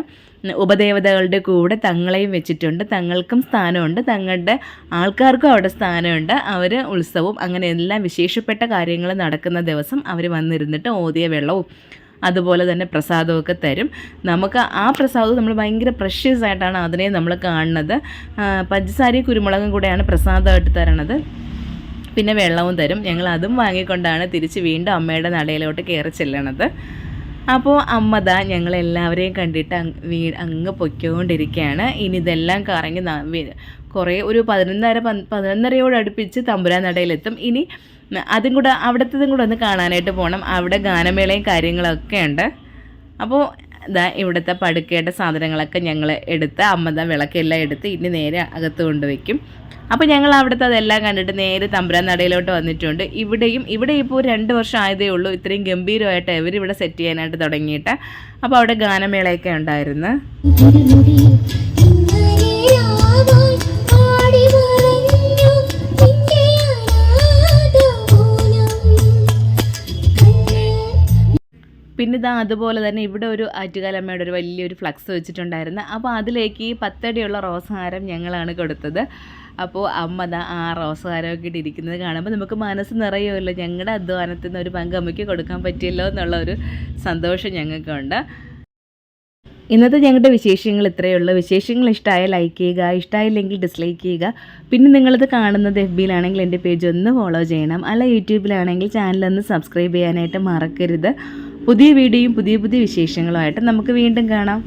ഉപദേവതകളുടെ കൂടെ തങ്ങളെയും വെച്ചിട്ടുണ്ട്. തങ്ങൾക്കും സ്ഥാനമുണ്ട്, തങ്ങളുടെ ആൾക്കാർക്കും അവിടെ സ്ഥാനമുണ്ട്. അവർ ഉത്സവവും അങ്ങനെ എല്ലാം വിശേഷപ്പെട്ട കാര്യങ്ങൾ നടക്കുന്ന ദിവസം അവർ വന്നിരുന്നിട്ട് ഓതിയ വെള്ളവും അതുപോലെ തന്നെ പ്രസാദമൊക്കെ തരും. നമുക്ക് ആ പ്രസാദം നമ്മൾ ഭയങ്കര പ്രഷ്യസ് ആയിട്ടാണ് അതിനെ നമ്മൾ കാണുന്നത്. പഞ്ചസാരയും കുരുമുളകും കൂടെയാണ് പ്രസാദമായിട്ട് തരണത്. പിന്നെ വെള്ളവും തരും. ഞങ്ങൾ അതും വാങ്ങിക്കൊണ്ടാണ് തിരിച്ച് വീണ്ടും അമ്മയുടെ നടയിലോട്ട് കയറി ചെല്ലണത്. അപ്പോൾ അമ്മ ഞങ്ങളെല്ലാവരെയും കണ്ടിട്ട് അങ്ങ് പൊയ്ക്കൊണ്ടിരിക്കുകയാണ്. ഇനി ഇതെല്ലാം കറങ്ങി ഒരു 11:30 തമ്പുരാൻ നടയിലെത്തും. ഇനി അതും കൂടെ അവിടുത്തതും കൂടെ ഒന്ന് കാണാനായിട്ട് പോകണം. അവിടെ ഗാനമേളയും കാര്യങ്ങളൊക്കെ ഉണ്ട്. അപ്പോൾ ഇവിടുത്തെ പടുക്കയുടെ സാധനങ്ങളൊക്കെ ഞങ്ങൾ എടുത്ത് അമ്മ വിളക്കെല്ലാം എടുത്ത് ഇനി നേരെ അകത്ത് കൊണ്ടുവയ്ക്കും. അപ്പോൾ ഞങ്ങൾ അവിടുത്തെ അതെല്ലാം കണ്ടിട്ട് നേരെ തമ്പുരാൻ നടയിലോട്ട് വന്നിട്ടുണ്ട്. ഇവിടെ ഇപ്പോൾ 2 വർഷം ആയതേ ഉള്ളൂ ഇത്രയും ഗംഭീരമായിട്ട് ഇവരിവിടെ സെറ്റ് ചെയ്യാനായിട്ട് തുടങ്ങിയിട്ട്. അപ്പോൾ അവിടെ ഗാനമേളയൊക്കെ ഉണ്ടായിരുന്നു. പിന്നെ അതുപോലെ തന്നെ ഇവിടെ ഒരു ആറ്റുകാലമ്മയുടെ ഒരു വലിയൊരു ഫ്ലക്സ് വെച്ചിട്ടുണ്ടായിരുന്നു. അപ്പോൾ അതിലേക്ക് ഈ 10 അടിയുള്ള റോസ് ഹാരം ഞങ്ങളാണ് കൊടുത്തത്. അപ്പോൾ അമ്മ ആ റോസ് ഹാരമൊക്കെ ഇട്ടിരിക്കുന്നത് കാണുമ്പോൾ നമുക്ക് മനസ്സ് നിറയുമല്ലോ. ഞങ്ങളുടെ അധ്വാനത്തിൽ നിന്ന് ഒരു പങ്ക് അമ്മയ്ക്ക് കൊടുക്കാൻ പറ്റിയല്ലോ എന്നുള്ള ഒരു സന്തോഷം ഞങ്ങൾക്കുണ്ട്. ഇന്നത്തെ ഞങ്ങളുടെ വിശേഷങ്ങൾ ഇത്രയേ ഉള്ളൂ. വിശേഷങ്ങൾ ഇഷ്ടമായ ലൈക്ക് ചെയ്യുക, ഇഷ്ടമായില്ലെങ്കിൽ ഡിസ്ലൈക്ക് ചെയ്യുക. പിന്നെ നിങ്ങളിത് കാണുന്നത് FBയിലാണെങ്കിൽ എൻ്റെ പേജ് ഒന്ന് ഫോളോ ചെയ്യണം. അല്ല യൂട്യൂബിലാണെങ്കിൽ ചാനലൊന്ന് സബ്സ്ക്രൈബ് ചെയ്യാനായിട്ട് മറക്കരുത്. പുതിയ വീഡിയോയും പുതിയ വിശേഷങ്ങളുമായിട്ട് നമുക്ക് വീണ്ടും കാണാം.